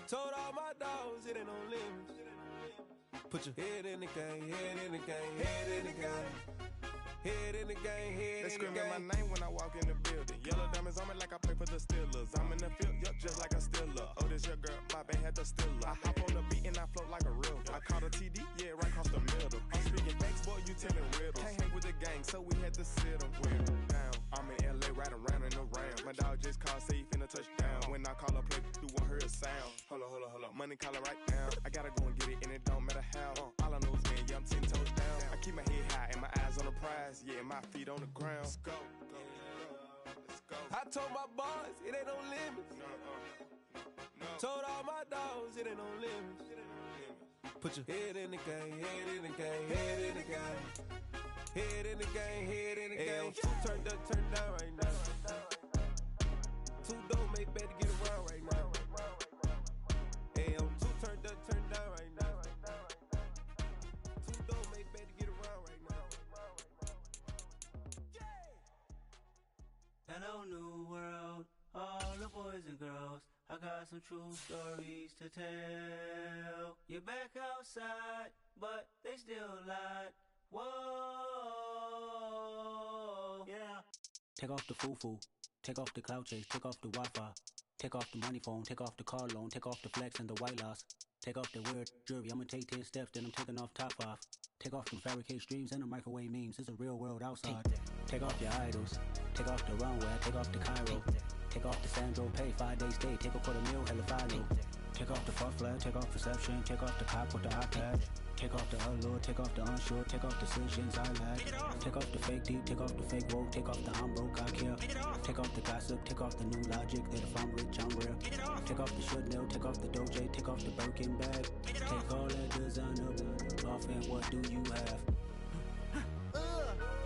Told all my dogs it ain't no limits. Put your head in the game, head in the game, head in the game. Head in the game, head they in the game. They screaming my name when I walk in the building. Yellow diamonds on me like I play for the Steelers. I'm in the field, yup, just like a Steeler. Oh, this your girl, my band had the Steeler. I hop on the beat and I float like a river. I caught a TD, yeah, right across the middle. I'm speaking facts, boy, you telling riddles. Can't hang with the gang, so we had to sit them down. I'm in LA, riding round and around. My dog just called, say he finna touchdown. When I call a play, you won't hear a sound. Hold up, money calling right now. I gotta go and get it, and it don't matter how. All I know is man, yeah, I'm 10 toes down. I keep my head high and my eyes on the prize. Yeah, my feet on the ground. Let's go. I told my boys it ain't no limits. No. Told all my dogs it ain't no limits. Put your head in the game, head in the game, head in the game. Head in the game, head in the game. Two turned up, turned down right now. Two don't make better get around right now. Two turned up, turned down right now. Two don't make better get around right now. Hello, new world, all the boys and girls. I got some true stories to tell. You're back outside, but they still lied. Whoa, yeah. Take off the foo-foo, take off the cloud chase, take off the Wi-Fi, take off the money phone, take off the car loan, take off the flex and the white loss. Take off the weird jewelry, I'ma take 10 steps, then I'm taking off top 5. Take off them fabricate streams and the microwave memes, it's a real world outside. Take off your idols, take off the runway, take off the Cairo. Take off the Sandro pay, 5-day stay, take off for the meal, hella follow. Take off the fuck flag, take off perception, take off the cop with the iPad. Take off the allure, take off the unsure, take off decisions I lack. Take off the fake deep, take off the fake woke, take off the I'm broke, I care. Take off the gossip, take off the new logic that if I'm rich, I'm real. Take off the should know, take off the Doja, take off the Birkin bag. Take all that designer off and what do you have?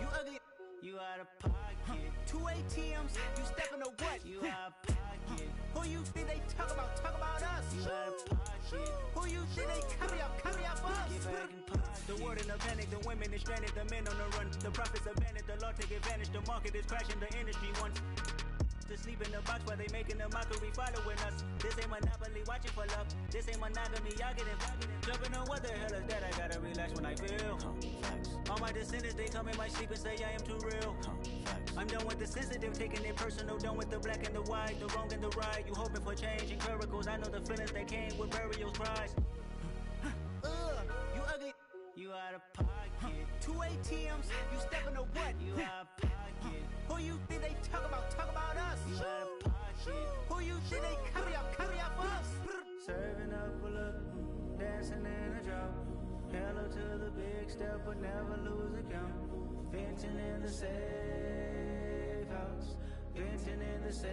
You ugly. You out of pocket. 2 ATMs, you stepping to what? You out of pocket. Who you think they talk about us? You out of pocket. Who you think they carry up us? Get back in pocket. The world in a panic, the women is stranded, the men on the run. The profits abandoned, the law take advantage, the market is crashing, the industry wants to sleep in the box while they making a mockery following us. This ain't monopoly, watching for love. This ain't monogamy, y'all getting jumping on what the hell is that? I gotta relax when I feel. All my descendants, they come in my sleep and say I am too real. I'm done with the sensitive, taking it personal. Done with the black and the white, the wrong and the right. You hoping for change and miracles. I know the feelings that came with burial cries. You ugly. You out of pocket. 2 ATMs, you stepping to what? You out of pocket. Who you think they talk about us? You out of pocket. Who you think they carry up us? Serving up a look, dancing in a drop. Hello to the big step, but never lose a count. Venting in the safe house. Venting in the safe.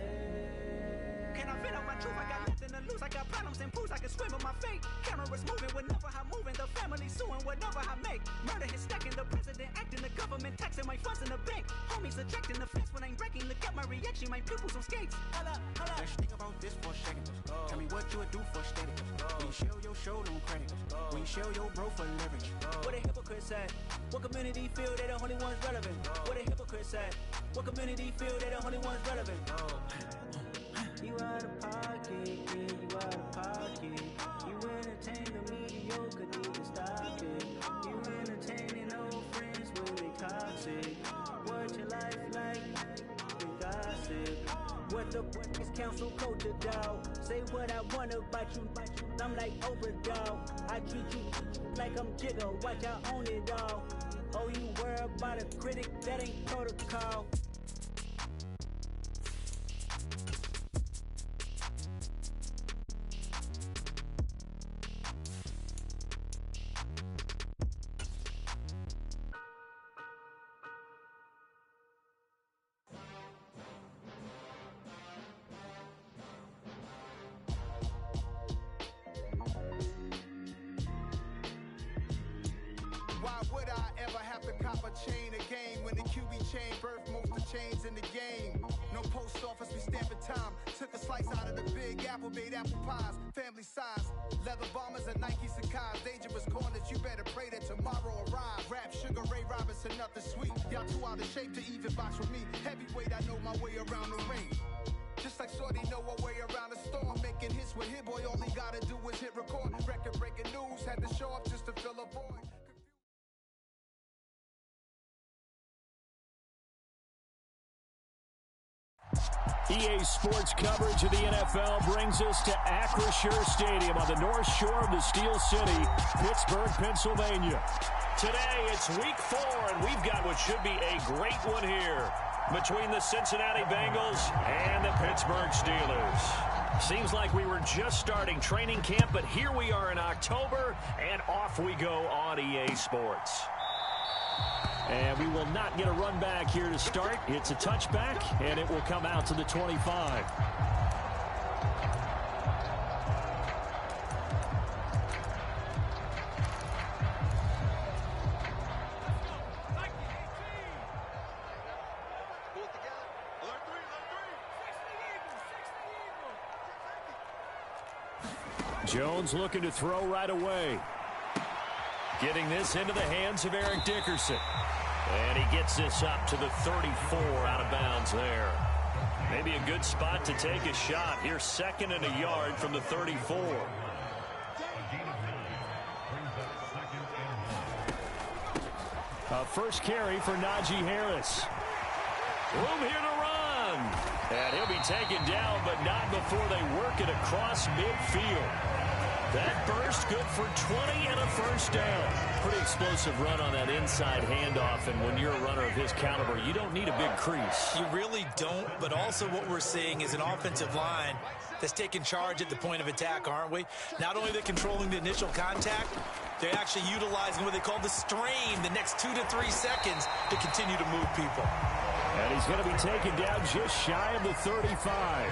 Can I fit out my truth? I got nothing to lose. I got problems and pools. I can swim with my fate. Cameras moving whenever I'm moving. The family suing whatever I make. Murder is stacking. The president acting. The government taxing my funds in the bank. Homies ejecting the fence when I'm breaking. Look at my reaction. My pupils on skates. Holla. Let's think about this for a second. Tell me what you would do for steady. When you show your show, no credit. When you show your bro for leverage. What a hypocrite said. What community feel they the only ones relevant? What a hypocrite said. What community feel they the only ones relevant? You out of pocket, yeah, you out of pocket. You entertain the mediocre, need to stop it. You entertaining old friends when they toxic. What your life like? They gossip. What the is council culture, dog? Say what I want about you. I'm like Oprah, dog. I treat you like I'm Jigga. Watch I own it all. Oh, you worry about a critic? That ain't protocol. Chain a game when the QB chain birthed most of chains in the game. No post office, we stamping time. Took a slice out of the big apple, made apple pies, family size. Leather bombers and Nike Sakai's. Dangerous corners, you better pray that tomorrow arrives. Rap, Sugar Ray Robinson, nothing sweet. Y'all too out of shape to even box with me. Heavyweight, I know my way around the ring. Just Looks like Shorty know a way around the storm. Making hits with Hit Boy, all he gotta do is hit record. Record-breaking news, had to show up just to fill a void. EA Sports coverage of the NFL brings us to Acrisure Stadium on the north shore of the Steel City, Pittsburgh, Pennsylvania. Today, it's week 4, and we've got what should be a great one here between the Cincinnati Bengals and the Pittsburgh Steelers. Seems like we were just starting training camp, but here we are in October, and off we go on EA Sports. And we will not get a run back here to start. It's a touchback, and it will come out to the 25. Jones looking to throw right away. Getting this into the hands of Eric Dickerson. And he gets this up to the 34 out of bounds there. Maybe a good spot to take a shot. Here's 2nd and a yard from the 34. First carry for Najee Harris. Room here to run. And he'll be taken down, but not before they work it across midfield. That burst good for 20 and a first down. Pretty explosive run on that inside handoff, and when you're a runner of his caliber, you don't need a big crease. You really don't, but also what we're seeing is an offensive line that's taking charge at the point of attack, aren't we? Not only are they controlling the initial contact, they're actually utilizing what they call the strain the next 2 to 3 seconds to continue to move people. And he's going to be taken down just shy of the 35.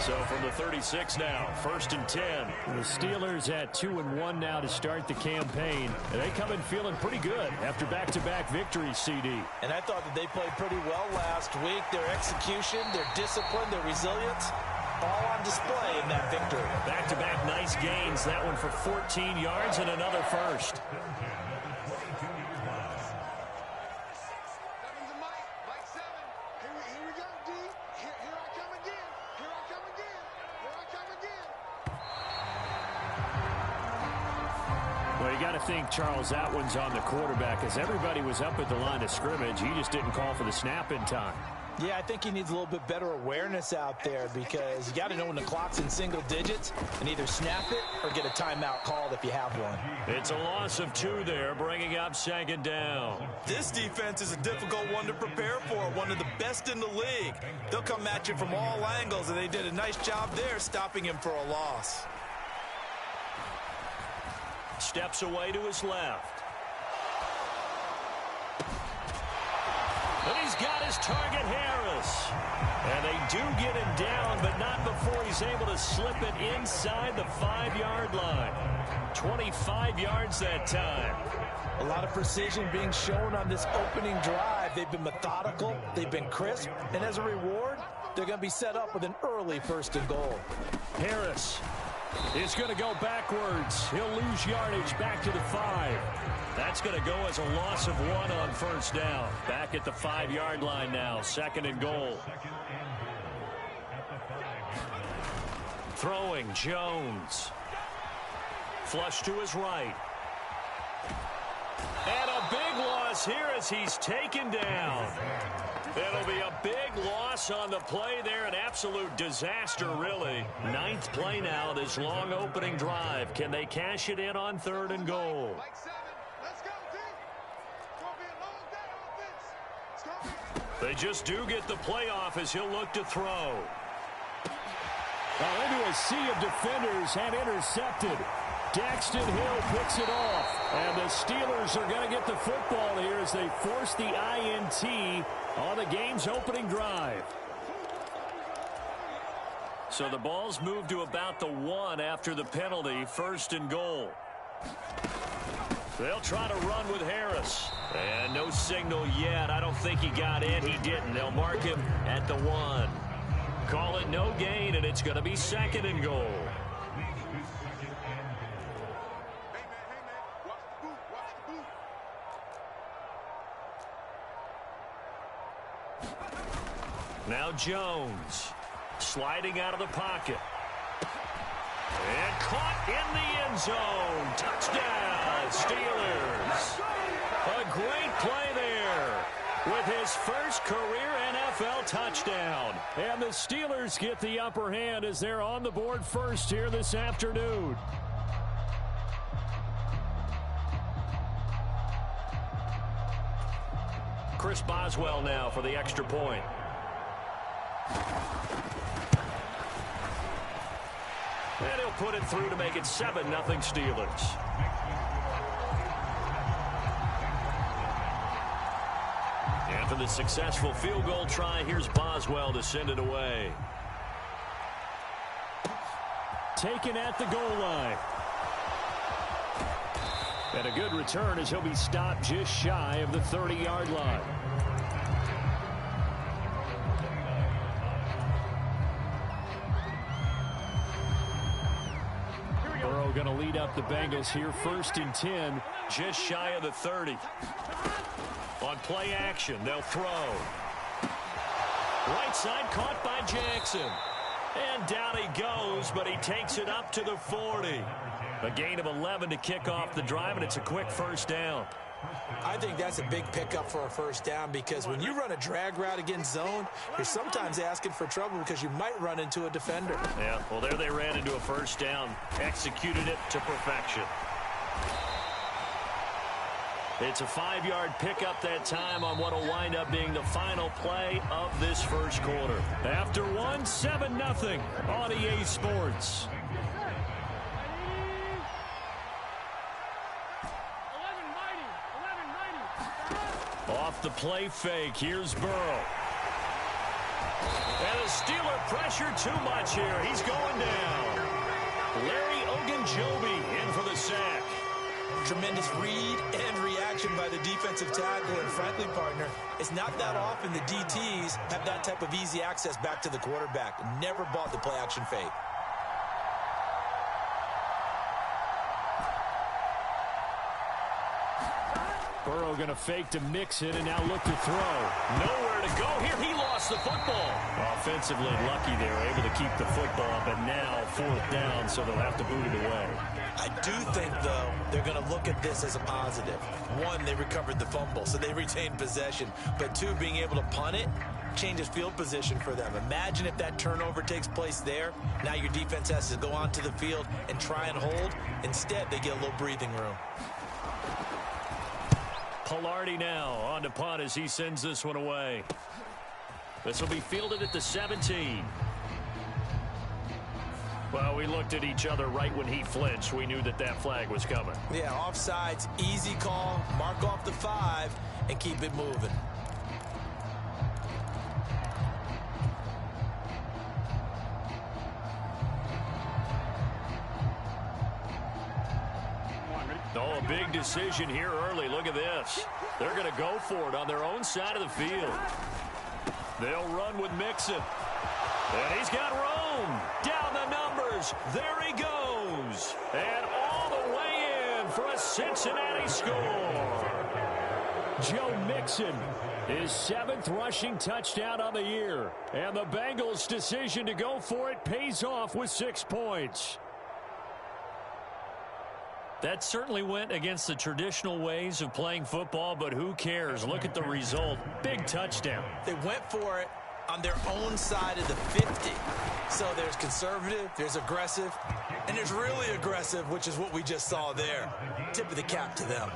So from the 36 now, 1st and 10. The Steelers at 2-1 now to start the campaign. And they come in feeling pretty good after back-to-back victories, CD. And I thought that they played pretty well last week. Their execution, their discipline, their resilience, all on display in that victory. Back-to-back nice gains. That one for 14 yards and another first. You got to think, Charles, that one's on the quarterback as everybody was up at the line of scrimmage. He just didn't call for the snap in time. Yeah, I think he needs a little bit better awareness out there because you got to know when the clock's in single digits and either snap it or get a timeout called if you have one. It's a loss of 2 there, bringing up 2nd down. This defense is a difficult one to prepare for, one of the best in the league. They'll come at you from all angles, and they did a nice job there stopping him for a loss. Steps away to his left. And he's got his target, Harris. And they do get him down, but not before he's able to slip it inside the 5-yard line. 25 yards that time. A lot of precision being shown on this opening drive. They've been methodical, they've been crisp, and as a reward, they're going to be set up with an early 1st and goal. Harris is going to go backwards. He'll lose yardage back to the 5. That's going to go as a loss of 1 on 1st down. Back at the 5-yard line now, 2nd and goal. Throwing, Jones. Flush to his right. And a big loss here as he's taken down. It'll be a big loss on the play there, an absolute disaster, really. 9th play now, this long opening drive. Can they cash it in on 3rd and goal? They just do get the playoff as he'll look to throw. Well, into a sea of defenders and intercepted. Daxton Hill picks it off. And the Steelers are going to get the football here as they force the INT on the game's opening drive. So the ball's moved to about the 1 after the penalty, 1st and goal. They'll try to run with Harris. And no signal yet. I don't think he got in. He didn't. They'll mark him at the 1. Call it no gain, and it's going to be 2nd and goal. Now Jones. Sliding out of the pocket. And caught in the end zone. Touchdown, Steelers. A great play there with his first career NFL touchdown. And the Steelers get the upper hand as they're on the board first here this afternoon. Chris Boswell now for the extra point. And he'll put it through to make it 7-0 Steelers. After the successful field goal try, here's Boswell to send it away. Taken at the goal line. And a good return as he'll be stopped just shy of the 30-yard line. Burrow going to lead up the Bengals here, 1st and 10, just shy of the 30. On play action, they'll throw. Right side caught by Jackson. And down he goes, but he takes it up to the 40. A gain of 11 to kick off the drive, and it's a quick first down. I think that's a big pickup for a first down because when you run a drag route against zone, you're sometimes asking for trouble because you might run into a defender. Yeah, well, there they ran into a first down, executed it to perfection. It's a 5-yard pickup that time on what will wind up being the final play of this first quarter. After one, 7-0 on EA Sports. Off the play fake, here's Burrow. And the Steeler pressure too much here. He's going down. Larry Ogunjobi in for the sack. Tremendous read and reaction by the defensive tackle. And frankly, partner, it's not that often the DTs have that type of easy access back to the quarterback. Never bought the play action fake. Burrow going to fake to Mixon and now look to throw. Nowhere to go here. He lost the football. Offensively lucky they were able to keep the football, but now 4th down, so they'll have to boot it away. I do think, though, they're going to look at this as a positive. One, they recovered the fumble, so they retained possession. But two, being able to punt it changes field position for them. Imagine if that turnover takes place there. Now your defense has to go onto the field and try and hold. Instead, they get a little breathing room. Pilardi now on to punt as he sends this one away. This will be fielded at the 17. Well, we looked at each other right when he flinched. We knew that that flag was coming. Yeah, offsides, easy call, mark off the 5, and keep it moving. Oh, a big decision here early. Look at this. They're going to go for it on their own side of the field. They'll run with Mixon. And he's got room. Down the numbers. There he goes. And all the way in for a Cincinnati score. Joe Mixon, his 7th rushing touchdown on the year. And the Bengals' decision to go for it pays off with 6 points. That certainly went against the traditional ways of playing football, but who cares? Look at the result. Big touchdown. They went for it on their own side of the 50. So there's conservative, there's aggressive, and there's really aggressive, which is what we just saw there. Tip of the cap to them.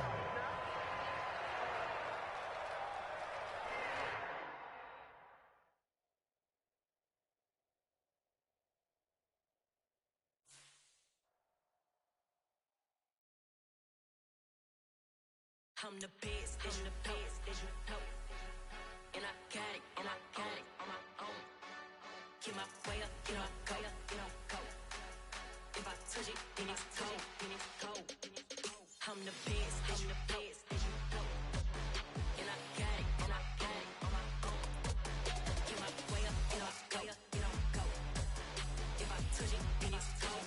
I'm the best, and I got it, and I got it on my own. Get my way up, get my go, go. If I touch it, then it's cold, I'm the best, and I got it, and I got it on my own. Get my way up, get my go. If I touch it, then it's cold,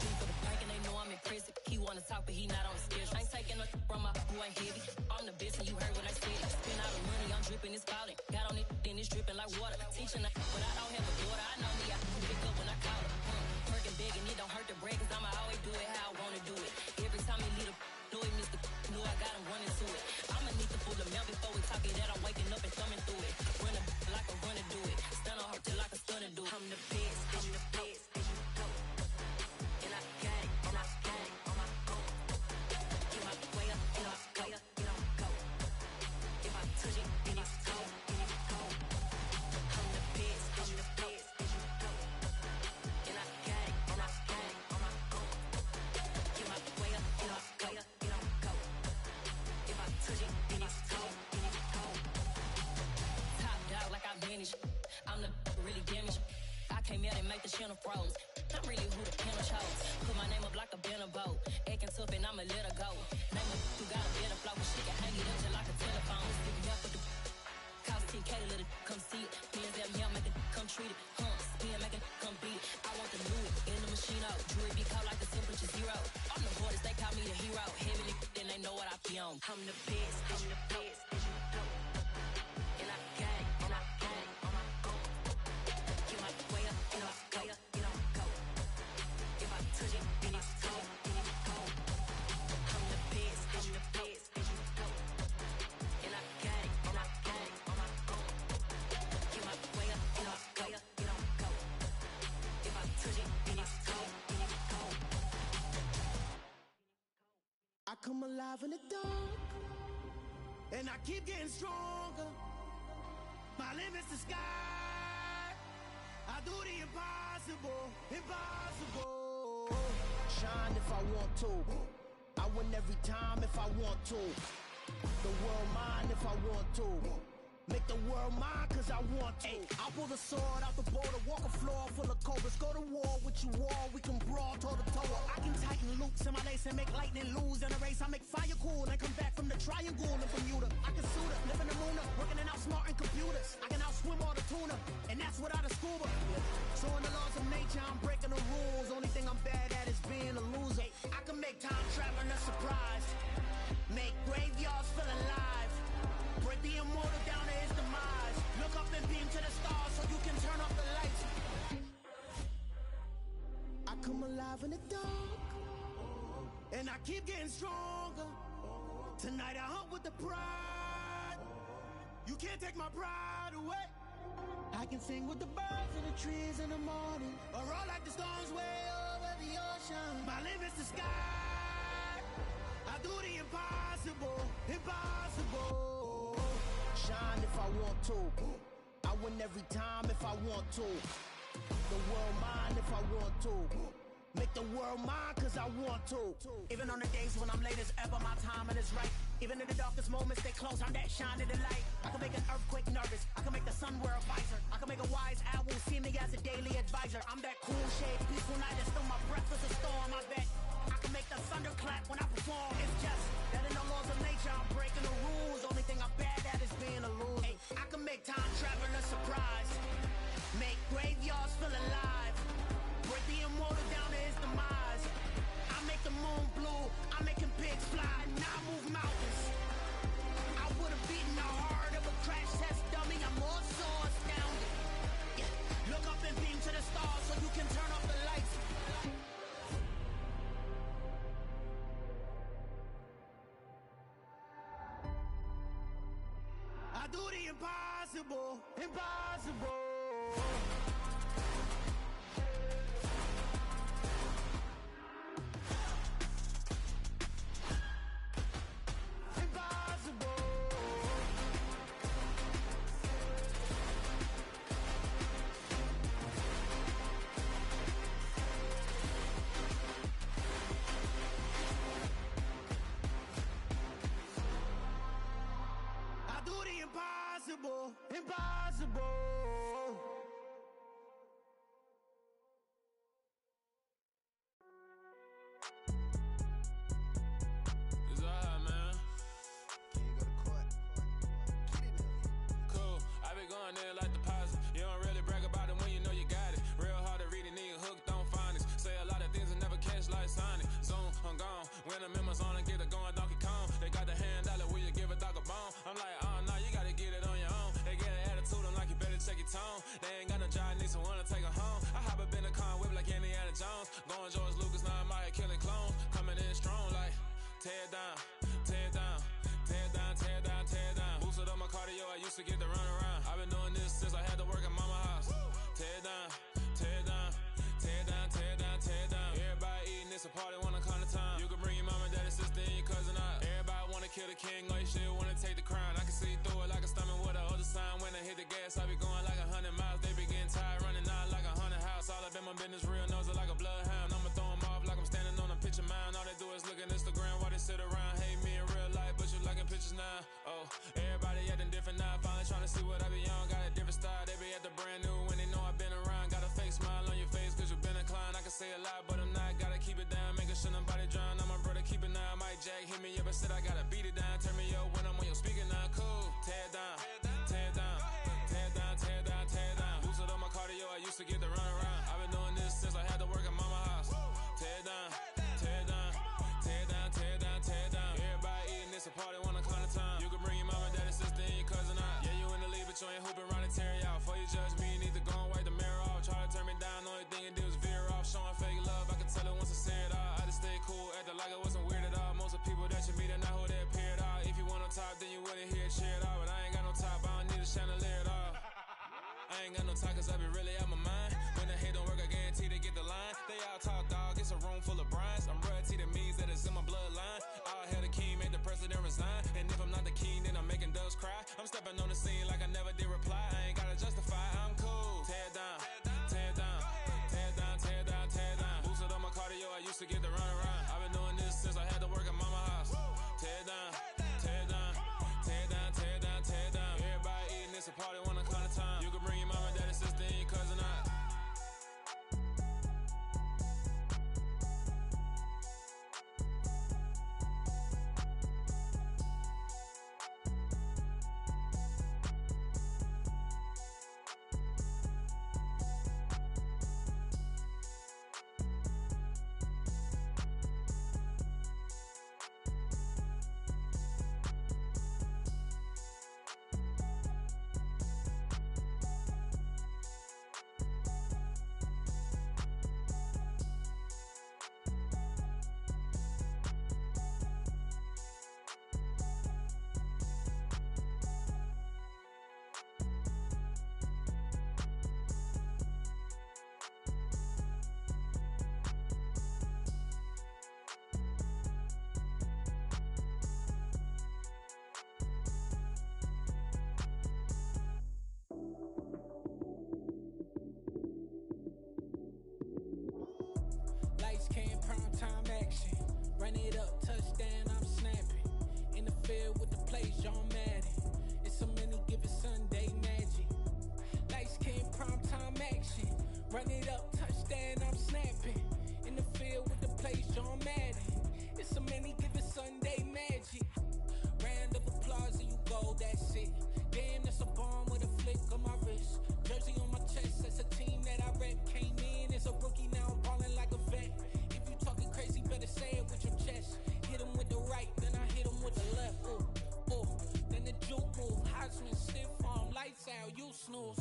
For the park and they know I'm impressive. He wanna talk, but he not on the schedule. I ain't taking no from my boy heavy. I'm the best and you heard what I said. Spend all the money, I'm dripping, it's falling. Got on it, then it's dripping like water. Teaching but I make the channel froze. I'm really who the panel chose. Put my name up like a banner boat. Acting tough and I'ma let her go. Name her who got a better flow. She can hang it up just like a telephone. Stick me up with the cost 10K to let it come see it. Hands down here, make it come treat it. Spin, make it come beat it. I want the new in the machine out. Jewelry be cold like the temperature zero. I'm the hardest, they call me the hero. Heavy then they know what I be on. I'm the best, I'm the best. And I got it, and I got it on my own. Get my way up, and I go, you know, go. If I touch it, then it's cold, then it's cold. I'm the best, I'm the best. And I got it, and I got it on my own. Get my way up, and I go, you know, go. If I touch it, then it's cold, then it's cold. I come alive in the dark, and I keep getting stronger. My limit's the sky. I do the impossible, impossible. Shine if I want to. I win every time if I want to. The world mine if I want to. Make the world mine cause I want to. Ay, I'll pull the sword out the border, walk a floor full of cobras. Go to war with you all, we can brawl toe to toe. I can tighten loops in my lace and make lightning lose in a race. I make fire cool and come back from the triangle in Bermuda. I can suit up, live in the moon up, working and outsmarting computers. I can outswim all the tuna, and that's without a scuba. So in the laws of nature, I'm breaking the rules. Only thing I'm bad at is being a loser. I can make time traveling a surprise, make graveyards feel alive. Break the immortal down to his demise. Look up and beam to the stars so you can turn off the lights. I come alive in the dark, and I keep getting stronger. Tonight I hunt with the pride. You can't take my pride away. I can sing with the birds and the trees in the morning, or roll like the storms way over the ocean. My limit's the sky. I do the impossible, impossible. Shine if I want to. I win every time if I want to. The world mine if I want to. Make the world mine cause I want to. Even on the days when I'm late as ever, my timing is right. Even in the darkest moments, stay close, I'm that shine in the light. I can make an earthquake nervous, I can make the sun wear a visor. I can make a wise owl see me as a daily advisor. I'm that cool shade, peaceful night, and still my breath is a storm, I bet. I can make the thunder clap when I perform. It's just that in the laws of nature, I'm breaking the rules. Only thing I'm bad at is being a loser. Hey, I can make time travel a surprise, make graveyards feel alive. Break the immortal down to his demise. I make the moon blue, I'm making pigs fly, now I move mountains. I would've beaten the heart of a crash test dummy. I'm more so astounded. Yeah. Look up and beam to the stars so you can turn off the lights. I do the impossible, impossible. Impossible, impossible. It's alright, man. Can you go to court? Cool. I be going there like deposit. You don't really brag about it when you know you got it. Real hard to read it, nigga hooked on phonics. Say a lot of things and never catch like Sonic. Zone, I'm gone. When the members on and get it going, Donkey Kong. They got the hand dollar, will you give a dog a bone? I'm like, oh no, you gotta get it on your own. They get an attitude, I'm like, you better check your tone. They ain't got no job, need someone to take her home. I hop up in the car, whip like Indiana Jones. Going George Lucas, now I'm out here killing clones. Coming in strong like, tear down, tear down, tear down, tear down, tear down. Boosted up my cardio, I used to get to run around. I've been doing this since I had to work at mama house. Tear down, tear down, tear down, tear down, tear down. Everybody eating, it's a party, wanna come to time. You can bring your mama, daddy, sister, and your cousin out. Everybody wanna kill the king, like shit, wanna take the crown. I can see through it like a stomach with a other sign. When I hit the gas, I be going like 100 miles. They be getting tired, running out like 100 house. All up in my business, real nose like a bloodhound. I'ma throw them off like I'm standing on a picture mound. All they do is look at Instagram while they sit around. Hate me in real life, but you liking pictures now. Oh, everybody acting different now. Finally trying to see what I be on. Got a different style, they be at the brand new when they know I've been around. Got a fake smile on your say a lot, but I'm not. Gotta keep it down, making sure nobody drown. I'm my brother, keep it now. Mike Jack hit me up and said I gotta beat it down. Turn me up when I'm on your speaker now. Cool, tear it down, tear it down, tear it down, tear it down, tear it down. Boosted on my cardio, I used to get the run around. I've been doing this since I had to work at mama house. Tear it down, tear it down, tear it down, tear it down, tear it down. Everybody eating this a party, wanna count of time. You can bring your mama, daddy, sister, and your cousin out. Yeah, you in the league, but you ain't hooping around and tear out. Before you judge me, you need to go and wipe the mirror off. Try to turn me down, only thing it did was veer off. Showing fake love, I can tell it once I say it all. I just stay cool, acting like I wasn't weird at all. Most of the people that you meet are not who they appear at all. If you want on top, then you wouldn't hear it cheer it all. But I ain't got no top, I don't need a chandelier at all. I ain't got no talk, cause I be really out my mind. When the hate don't work, I guarantee they get the line. They all talk, dog, it's a room full of brines. I'm royalty, that means that it's in my bloodline. All hail the king, made the president resign. And if I'm not the king, then I'm making doves cry. I'm stepping on the scene like I never did reply. I ain't gotta justify, I'm cool. Tear it down, tear it down, tear it down, tear it down, tear it down. Boosted on my cardio, I used to get the run around. I've been doing this since I had to work at mama house. Tear it down, tear it down, tear it down, tear it down, tear it down. Everybody eating this a party, wanna count of time. You can bring your mama, daddy, sister, and your cousin out. Lights, cam, prime time action. Run it up, touchdown, I'm snapping. In the field with the plays, John Madden. It's so many given Sunday magic. Lights, cam, prime time action. Run it up, touchdown, I'm snapping. In the field with the plays, John Madden. It's so many given Sunday magic. Round of applause and you go, that's it. Damn, that's a bomb with a flick on my wrist. Jersey on my chest, that's a team that I rep. Came in as a rookie, now I'm ballin' like a vet. If you talking crazy, better say it with your chest. Hit him with the right, then I hit him with the left. Ooh, ooh, then the juke move. Heisman, stiff arm, lights out, you snooze.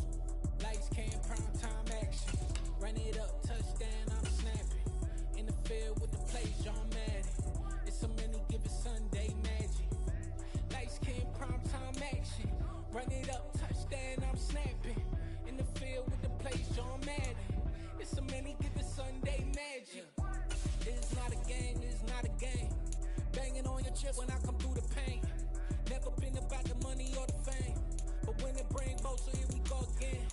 Lights, cam, prime time action. Run it up, touchdown, I'm snapping. In the field with the plays, John Madden. It's so many given Sunday magic. Lights, cam, prime time action. Run it up, touchdown, I'm snapping. In the field with the plays, John Madden. It's so many given Sunday magic. It's not a game, it's not a game. Banging on your chip when I come through the paint. Never been about the money or the fame. But when it bring both, so here we go again.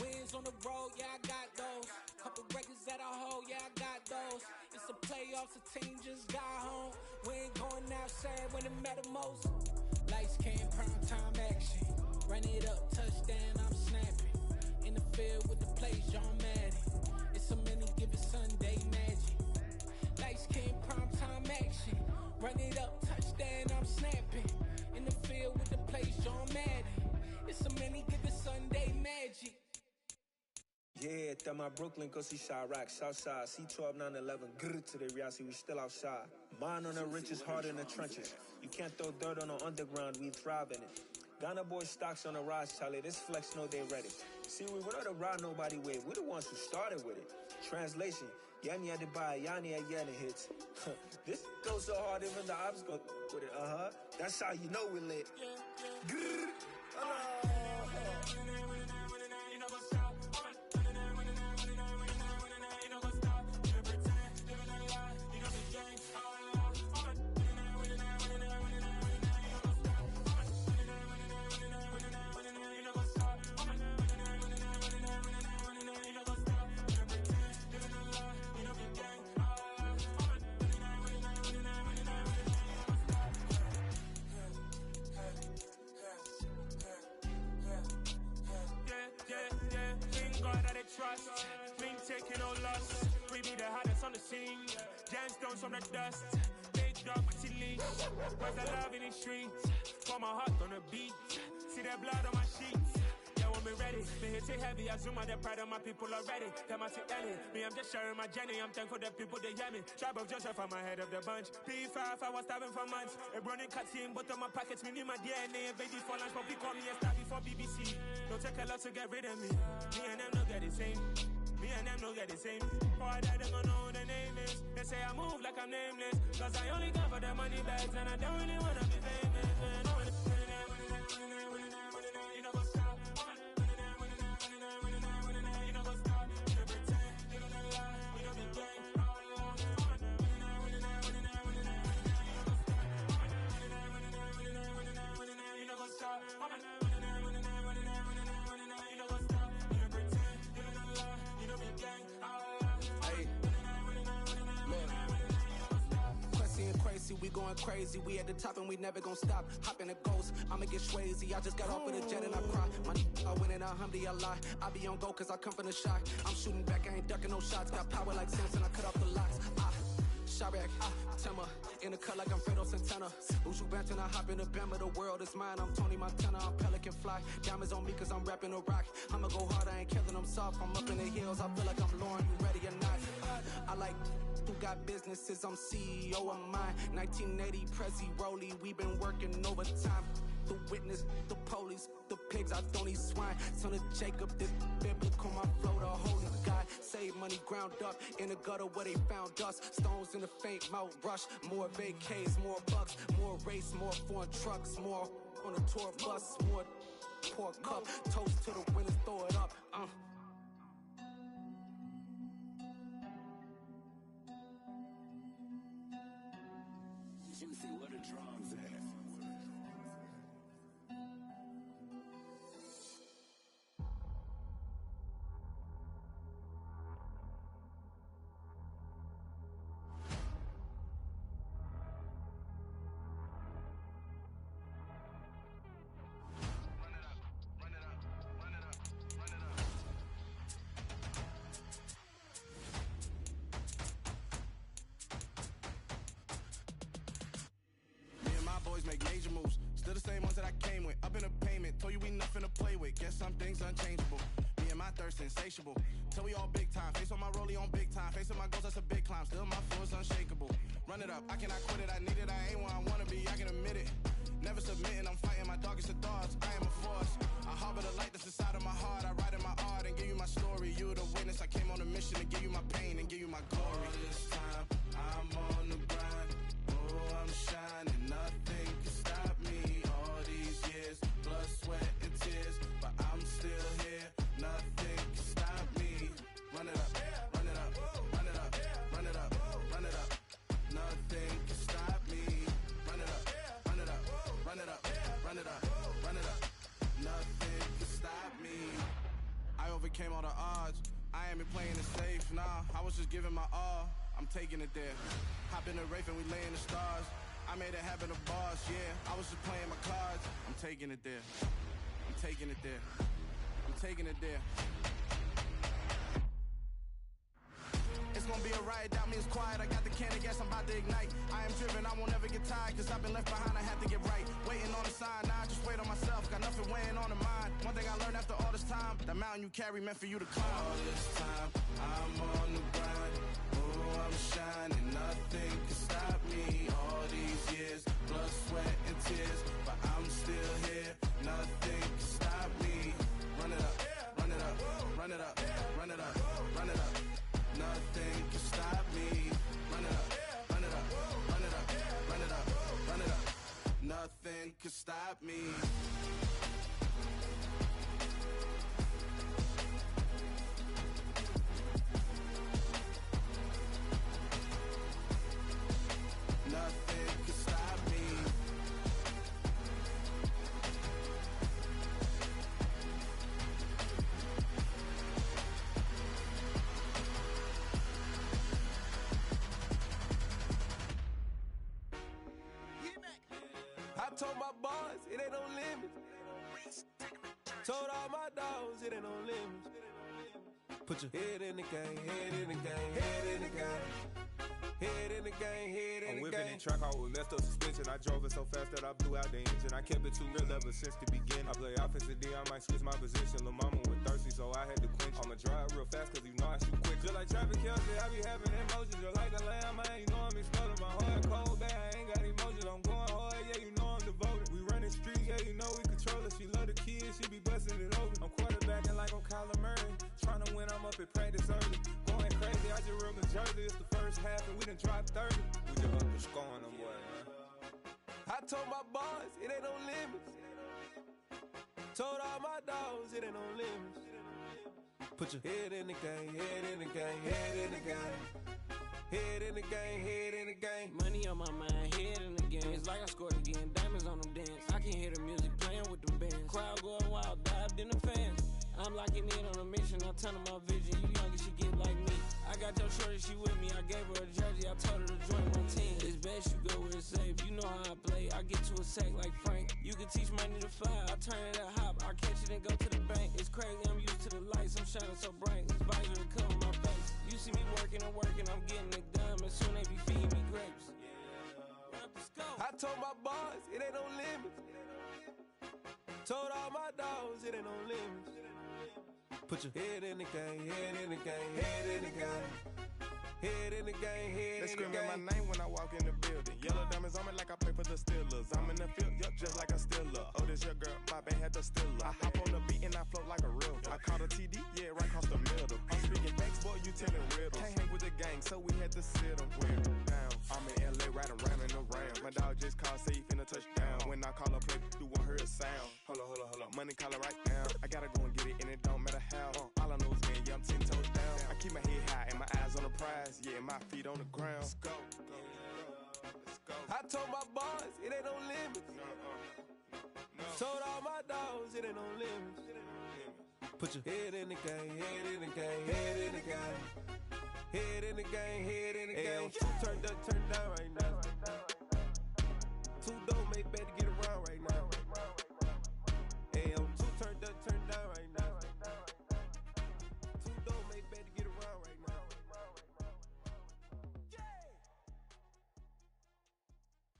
Wins on the road, yeah, I got those. Couple records that I hold, yeah, I got those. It's the playoffs, the team just got home. We ain't going outside when it matter most. Lights, cam, prime time action. Run it up, touchdown, I'm snapping. In the field with the plays, John Madden. It's so many given Sunday magic. Lights, cam, prime time action. Run it up, touchdown, I'm snapping. In the field with the plays, John Madden. It's so many given Sunday magic. Yeah, that my Brooklyn, go see Chirac, Southside, C12, 911, grr to the reality, we still outside. Mine on the riches, hard in the trenches. You can't throw dirt on the underground, we thrive in it. Ghana boys stocks on the rise, Charlie, this flex know they ready. See, we were not the ride nobody with, we're the ones who started with it. Translation, Yani had to buy, Yani had Yanni hits. This goes so hard, even the ops go with it, That's how you know we lit. Grr. Trust, been taking no loss. we be the hottest on the scene. Gemstones from the dust, big dog chili. Where's the love in the streets? Pour my heart on the beat. See that blood on my sheets. Yeah, when we ready, me hit it heavy. I zoom out the pride of my people already. Them I see Ellie. Me, I'm just sharing my journey. I'm thankful that people they hear me. Tribe of Joseph, I'm ahead of the bunch. P5, I was starving for months. A running cut team, but on my pockets, me need my DNA. Baby for lunch, but we call me a star before BBC. Don't take a lot to get rid of me. Me and them don't get the same. Me and them don't get the same. Boy, that them don't know who the name is. They say I move like I'm nameless. Cause I only come for the money bags and I don't really wanna be famous, man. You know what's up? You know what's up? You know pretend. You know the lie. You know the game. You know what's up? We going crazy, we at the top and we never gonna stop. Hop in a ghost, I'ma get swayzy. I just got off of the jet and I cry. I win in a Humvee, I lie. I be on go cause I come from the shot. I'm shooting back, I ain't ducking no shots. Got power like Samson, I cut off the locks. Shabak, Timmer, in the cut like I'm Fredo Santana. Uju Banton, I hop in the Bama, the world is mine. I'm Tony Montana, I'm Pelican Fly. Diamonds on me cause I'm rapping a rock. I'ma go hard, I ain't killing them soft. I'm up in the hills, I feel like I'm Lauren, you ready or not? I like who got businesses, I'm CEO of mine. 1980 Prezi Rolly, we been working overtime. The witness, the police, the pigs, I don't eat swine. Son of Jacob, this biblical, my flow, the holy God. Save money ground up in the gutter where they found us. Stones in the faint mouth rush. More vacays, more bucks, more race, more foreign trucks, more on a tour bus, more pour cup. Toast to the winners, throw it up. Juicy, what a drums at. Boys make major moves, still the same ones that I came with. Up in a payment, told you we nothing to play with. Guess some things unchangeable. Me and my thirst insatiable. Till we all big time. Face on my rollie on big time. Facing my goals, that's a big climb. Still my flow is unshakable. Run it up, I cannot quit it. I need it, I ain't where I wanna be. I can admit it. Never submitting, I'm fighting my darkest of thoughts. I am a force. I harbor the light that's inside of my heart. I write in my art and give you my story. You the witness. I came on a mission to give you my pain and give you my glory. All this time, I'm on the grind. Oh, I'm shining. Nothing can stop me. All these years, blood, sweat, and tears. But I'm still here. Nothing can stop me. Run it up, run it up, run it up, run it up, run it up. Nothing can stop me. Run it up, run it up, run it up, run it up, run it up. Nothing can stop me. I overcame all the odds. I ain't been playing it safe, nah. I was just giving my all. I'm taking it there. Hop in the Wraith and we lay in the stars. I made it happen to boss, yeah. I was just playing my cards. I'm taking it there. I'm taking it there. I'm taking it there. It's gonna be a riot, doubt me it's quiet. I got the can of gas, I'm about to ignite. I am driven, I won't ever get tired. Cause I've been left behind, I have to get right. Waiting on the sign, now I just wait on myself. Got nothing weighing on the mind. One thing I learned after all this time, the mountain you carry meant for you to climb. All this time, I'm on the grind. Oh, I'm shining, nothing can stop me. All these years, blood, sweat, and tears. But I'm still here, nothing can stop me. Run it up, run it up, run it up, run it up, run it up. Nothing can stop me. Run it up, run it up, run it up, run it up, run it up. Nothing can stop me. Nothing can stop me. I told my boys, it ain't no limit. Told all my dogs, it ain't no limit. Put your head in the game, head in the game, head in the game. Head in the game, head in the game. I'm whipping in track, I was messed up suspension. I drove it so fast that I blew out the engine. I kept it too real ever since the beginning. I play offensive D, I might switch my position. Lil' mama was thirsty, so I had to quench. I'ma drive real fast, cause you know I shoot quick. Just like traffic Kelsey, I be having emotions. Just like a lamb, man, you know I'm exploding. My heart cold, bad, I ain't got emotions. I'm going hard, yeah, you know I'm devoted. We running streets, yeah, you know we control it. She love the kids, she be busting it open. I'm quarterbacking like I'm Kyler Murray. Trying to win, I'm up at practice early. Going crazy, I just real the jersey. It's the first half and we done dropped 30. We just up the score on them, boy, man. I told my boys, it ain't no limits. Told all my dogs, it ain't no limits. Put your head in the game, head in the game, head in the game. Head in the game, head in the game. Money on my mind, head in the game. It's like I scored again, diamonds on them dance. I can hear the music playing with them bands. Crowd going wild, dived in the fans. I'm locking in on a mission, I'm turning my vision. You young and she get like me. I got your shorty, she with me. I gave her a jersey, I told her to join my team. It's best you go where it's safe. You know how I play. I get to a sack like Frank. You can teach money to fly. I turn it a hop. I catch it and go to the bank. It's crazy, I'm used to the lights. I'm shining so bright. This visor to cover my face. You see me working and working, I'm getting it done. And soon they be feeding me grapes. I told my boys, it ain't no limits. Told all my dogs, it ain't no limits. Put your head in the game, head in the game, head in the game. Head in the game, head They in the game. screaming my name when I walk in the building. Yellow diamonds on me like I play for the Steelers. I'm in the field, yup, just like a Steeler. Oh, this your girl, my band had the Steeler. I hop on the beat and I float like a river. I caught a TD, yeah, right across the middle. I'm speaking facts, boy, you telling riddles. Can't hang with the gang, so we had to sit them down. I'm in LA riding round and around. My dog just called, say he finna touchdown. When I call a play, you won't hear a sound. Hold up, money caller right now. I gotta go and get it, and it don't matter how. All I know is win, yeah, I'm 10 toes down. I keep my head high and my eyes on the prize. Yeah, my feet on the ground. Let's go. I told my boys, it ain't no limits. Told all my dogs, it ain't no limits. Put your head in the game, head in the game, head in the game. Head in the game, head in the game. Two turned up, turned down right now. Two dope make better get around right now. Hey, two turned up, turned down right now. Two dope make better get around right now.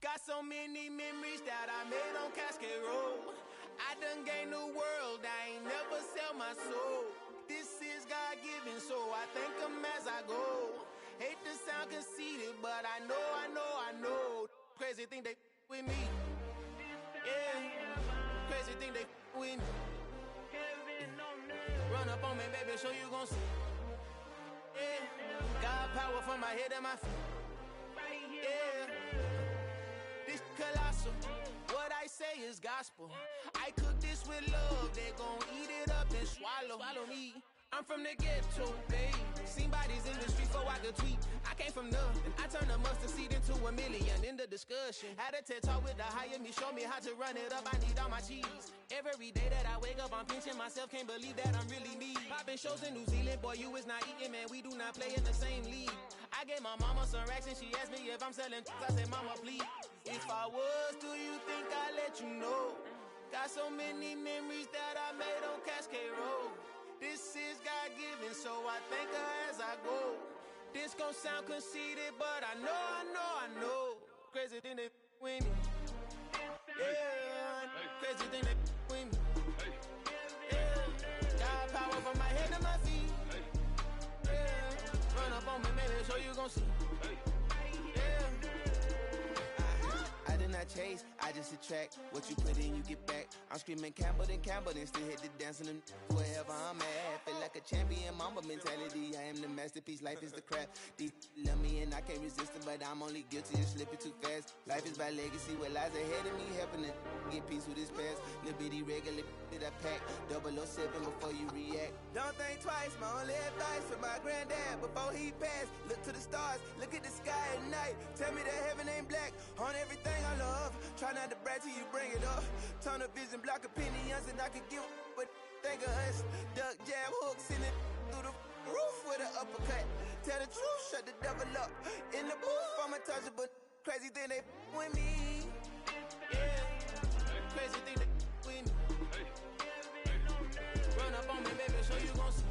Got so many memories that I made on Cascade Road. I done gained the world, I ain't never sell my soul. This is God-given, so I thank him as I go. Hate to sound conceited, but I know. Crazy thing they with me. Yeah, crazy thing they with me. Run up on me, baby, show you gon' see. Yeah, got power from my head and my feet. Yeah, this colossal. What I say is gospel. I cook this with love. They gon' eat it up and swallow me. I'm from the ghetto, babe. Seen bodies in the streets before I could tweet. I came from nothing. I turned a mustard seed into a million in the discussion. Had a TED talk with the higher me, show me how to run it up. I need all my cheese. Every day that I wake up, I'm pinching myself. Can't believe that I'm really me. Popping shows in New Zealand, boy, you is not eating, man. We do not play in the same league. I gave my mama some racks and she asked me if I'm selling. I said, mama, please. If I was, do you think I'd let you know? Got so many memories that I made on Cascade Road. This is God-given, so I thank her as I go. This gon' sound conceited, but I know. Crazy thing they with me. Yeah, crazy thing they with me. Yeah, got power from my head to my feet. Yeah, run up on me, baby, so you gon' see. I did not chase, I just attract. What you put in, you get back. I'm screaming Campbell, then still hit the dancing and wherever I'm at. Feel like a champion, mamba mentality. I am the masterpiece, life is the crap. These love me and I can't resist it, but I'm only guilty of slipping too fast. Life is by legacy, what lies ahead of me, helping to get peace with his past. Little bitty regular that I pack, 007 before you react. Don't think twice, my only advice for my granddad before he passed. Look to the stars, look at the sky at night. Tell me that heaven ain't black on everything I love. Try not to brag till you bring it up. Tunnel vision, block opinions, and I could give but think of us. Duck jab hooks in it through the roof with an uppercut. Tell the truth, shut the devil up. In the booth, I'm untouchable. Crazy thing they with me. Yeah, crazy thing they with me. Run up on me, baby, so you gon' see.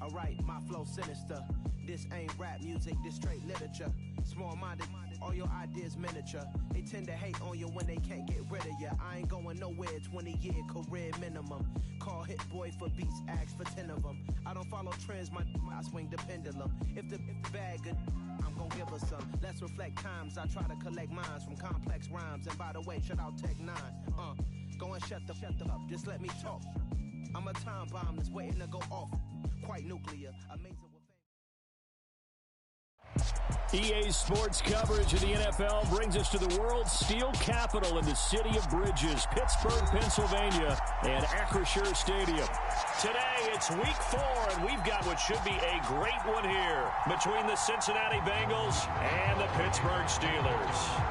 Alright, my flow sinister. This ain't rap music, this straight literature. Small-minded, all your ideas miniature. They tend to hate on you when they can't get rid of you. I ain't going nowhere, 20-year career minimum. Call Hit Boy for beats, ask for 10 of them. I don't follow trends, I swing the pendulum. If the bag good, I'm gon' give her some. Let's reflect times, I try to collect minds from complex rhymes. And by the way, shout out Tech 9. Go and shut the up, just let me talk. I'm a time bomb that's waiting to go off. Quite nuclear, amazing. EA Sports coverage of the NFL brings us to the world's steel capital in the city of bridges, Pittsburgh, Pennsylvania, and Acrisure Stadium. Today, it's week 4, and we've got what should be a great one here between the Cincinnati Bengals and the Pittsburgh Steelers.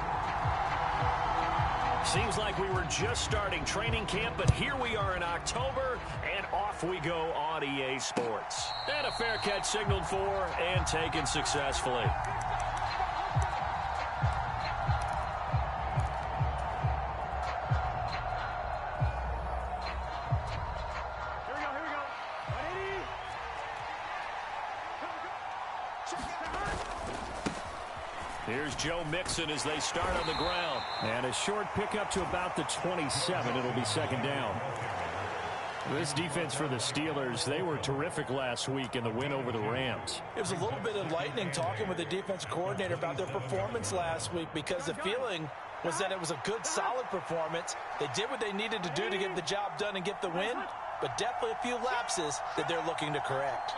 Seems like we were just starting training camp, but here we are in October, and off we go on EA Sports. And a fair catch signaled for and taken successfully. Here's Joe Mixon as they start on the ground. And a short pickup to about the 27. It'll be second down. This defense for the Steelers, they were terrific last week in the win over the Rams. It was a little bit enlightening talking with the defense coordinator about their performance last week, because the feeling was that it was a good, solid performance. They did what they needed to do to get the job done and get the win, but definitely a few lapses that they're looking to correct.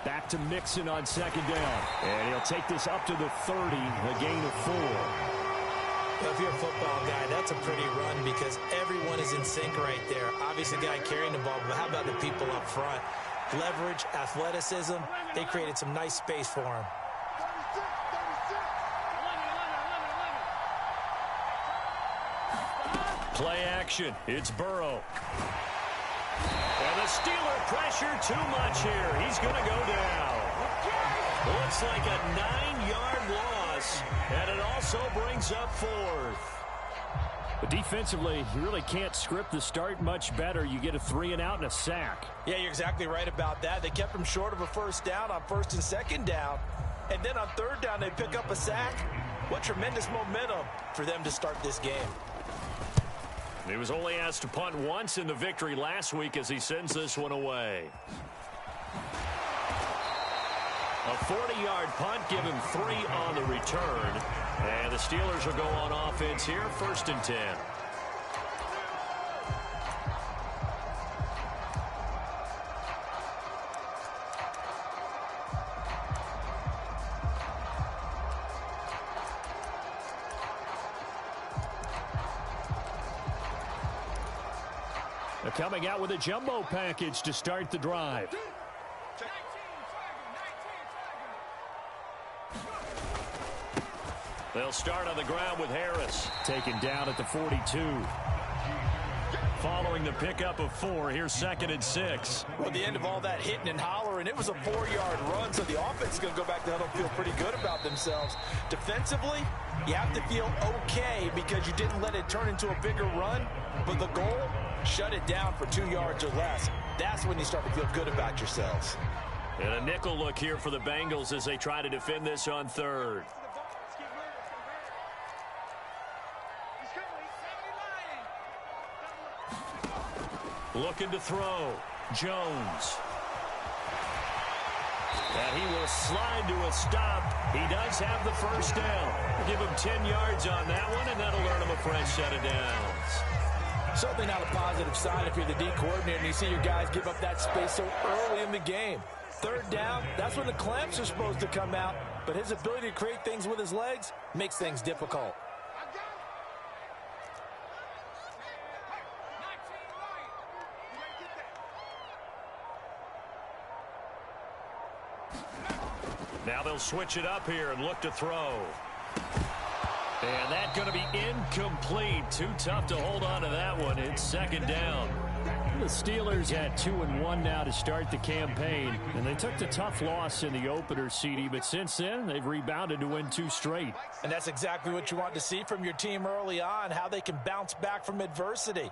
Back to Mixon on second down. And he'll take this up to the 30, a gain of 4. Well, if you're a football guy, that's a pretty run because everyone is in sync right there. Obviously, the guy carrying the ball, but how about the people up front? Leverage, athleticism, they created some nice space for him. Play action. It's Burrow. And the Steeler pressure too much here. He's going to go down. Looks like a 9-yard loss, and it also brings up 4th. But defensively, you really can't script the start much better. You get a 3-and-out and a sack. Yeah, you're exactly right about that. They kept him short of a first down on first and second down. And then on third down, they pick up a sack. What tremendous momentum for them to start this game. He was only asked to punt once in the victory last week as he sends this one away. A 40-yard punt, give him 3 on the return. And the Steelers will go on offense here, 1st and 10. They're coming out with a jumbo package to start the drive. They'll start on the ground with Harris. Taken down at the 42. Following the pickup of 4, here's 2nd and 6. Well, the end of all that hitting and hollering, it was a 4-yard run, so the offense is going to go back to huddle, feel pretty good about themselves. Defensively, you have to feel okay because you didn't let it turn into a bigger run, but the goal, shut it down for 2 yards or less. That's when you start to feel good about yourselves. And a nickel look here for the Bengals as they try to defend this on 3rd. Looking to throw. Jones. And he will slide to a stop. He does have the first down. Give him 10 yards on that one, and that'll earn him a fresh set of downs. Certainly not a positive sign if you're the D coordinator and you see your guys give up that space so early in the game. 3rd down, that's when the clamps are supposed to come out, but his ability to create things with his legs makes things difficult. Now they'll switch it up here and look to throw. And that's going to be incomplete. Too tough to hold on to that one. It's 2nd down. The Steelers at 2-1 now to start the campaign. And they took the tough loss in the opener, CD, but since then they've rebounded to win 2 straight. And that's exactly what you want to see from your team early on, how they can bounce back from adversity.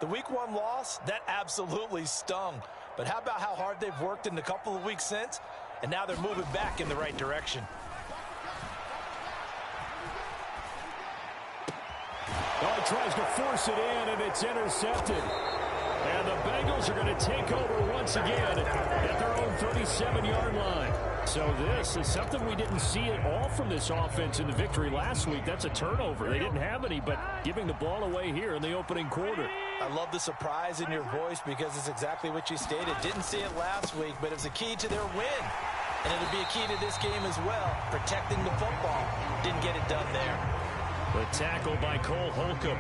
The Week 1 loss, that absolutely stung. But how about how hard they've worked in the couple of weeks since? And now they're moving back in the right direction. Oh, he tries to force it in, and it's intercepted. And the Bengals are going to take over once again at their own 37-yard line. So this is something we didn't see at all from this offense in the victory last week. That's a turnover. They didn't have any, but giving the ball away here in the opening quarter. I love the surprise in your voice because it's exactly what you stated. Didn't see it last week, but it was a key to their win. And it'll be a key to this game as well, protecting the football. Didn't get it done there. The tackle by Cole Holcomb.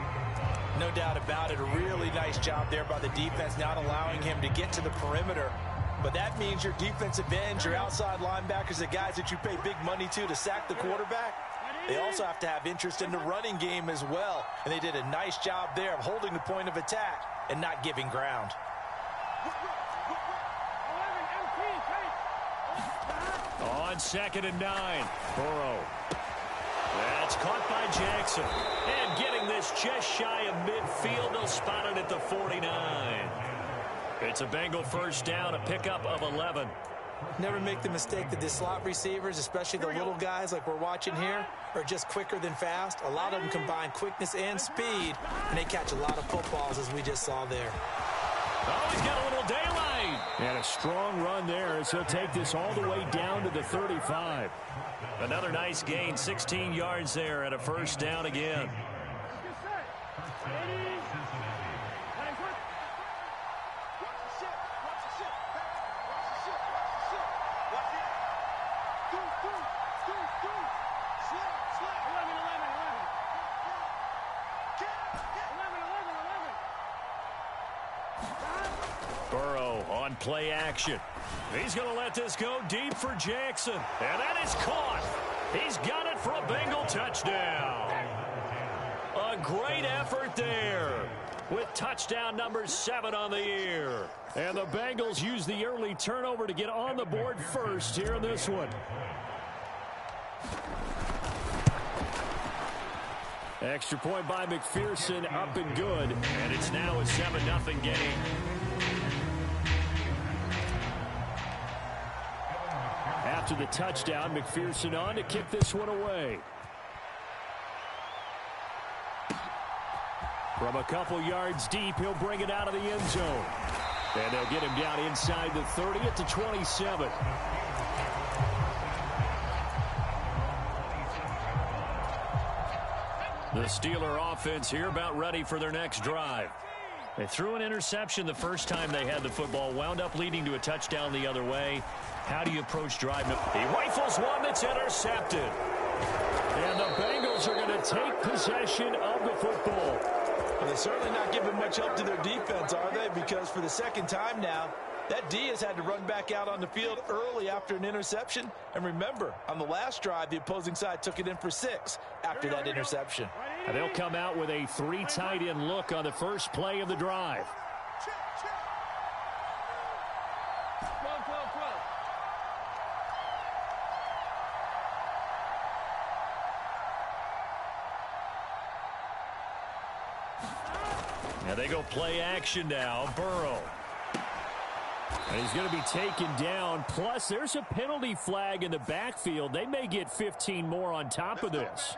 No doubt about it. A really nice job there by the defense, not allowing him to get to the perimeter. But that means your defensive ends, your outside linebackers, the guys that you pay big money to sack the quarterback, they also have to have interest in the running game as well. And they did a nice job there of holding the point of attack and not giving ground. On 2nd and 9, Burrow. That's caught by Jackson. And getting this just shy of midfield, they'll spot it at the 49. It's a Bengal first down, a pickup of 11. Never make the mistake that the slot receivers, especially the little guys like we're watching here, are just quicker than fast. A lot of them combine quickness and speed, and they catch a lot of footballs, as we just saw there. Oh, he's got a little daylight. And a strong run there as he'll take this all the way down to the 35. Another nice gain, 16 yards there, and a first down again. Burrow on play action. He's going to let this go deep for Jackson. And that is caught. He's got it for a Bengal touchdown. A great effort there with touchdown number 7 on the year. And the Bengals use the early turnover to get on the board first here in this one. Extra point by McPherson, up and good. And it's now a 7-0 game. After the touchdown, McPherson on to kick this one away. From a couple yards deep, he'll bring it out of the end zone. And they'll get him down inside the 30 at the 27. The Steeler offense here about ready for their next drive. They threw an interception the first time they had the football, wound up leading to a touchdown the other way. How do you approach driving? He rifles one that's intercepted. And the Bengals are going to take possession of the football. Well, they're certainly not giving much help to their defense, are they? Because for the second time now, that D has had to run back out on the field early after an interception. And remember, on the last drive, the opposing side took it in for 6 after that interception. And they'll come out with a 3 tight end look on the first play of the drive. Now they go play action now. Burrow. And he's going to be taken down. Plus, there's a penalty flag in the backfield. They may get 15 more on top of this.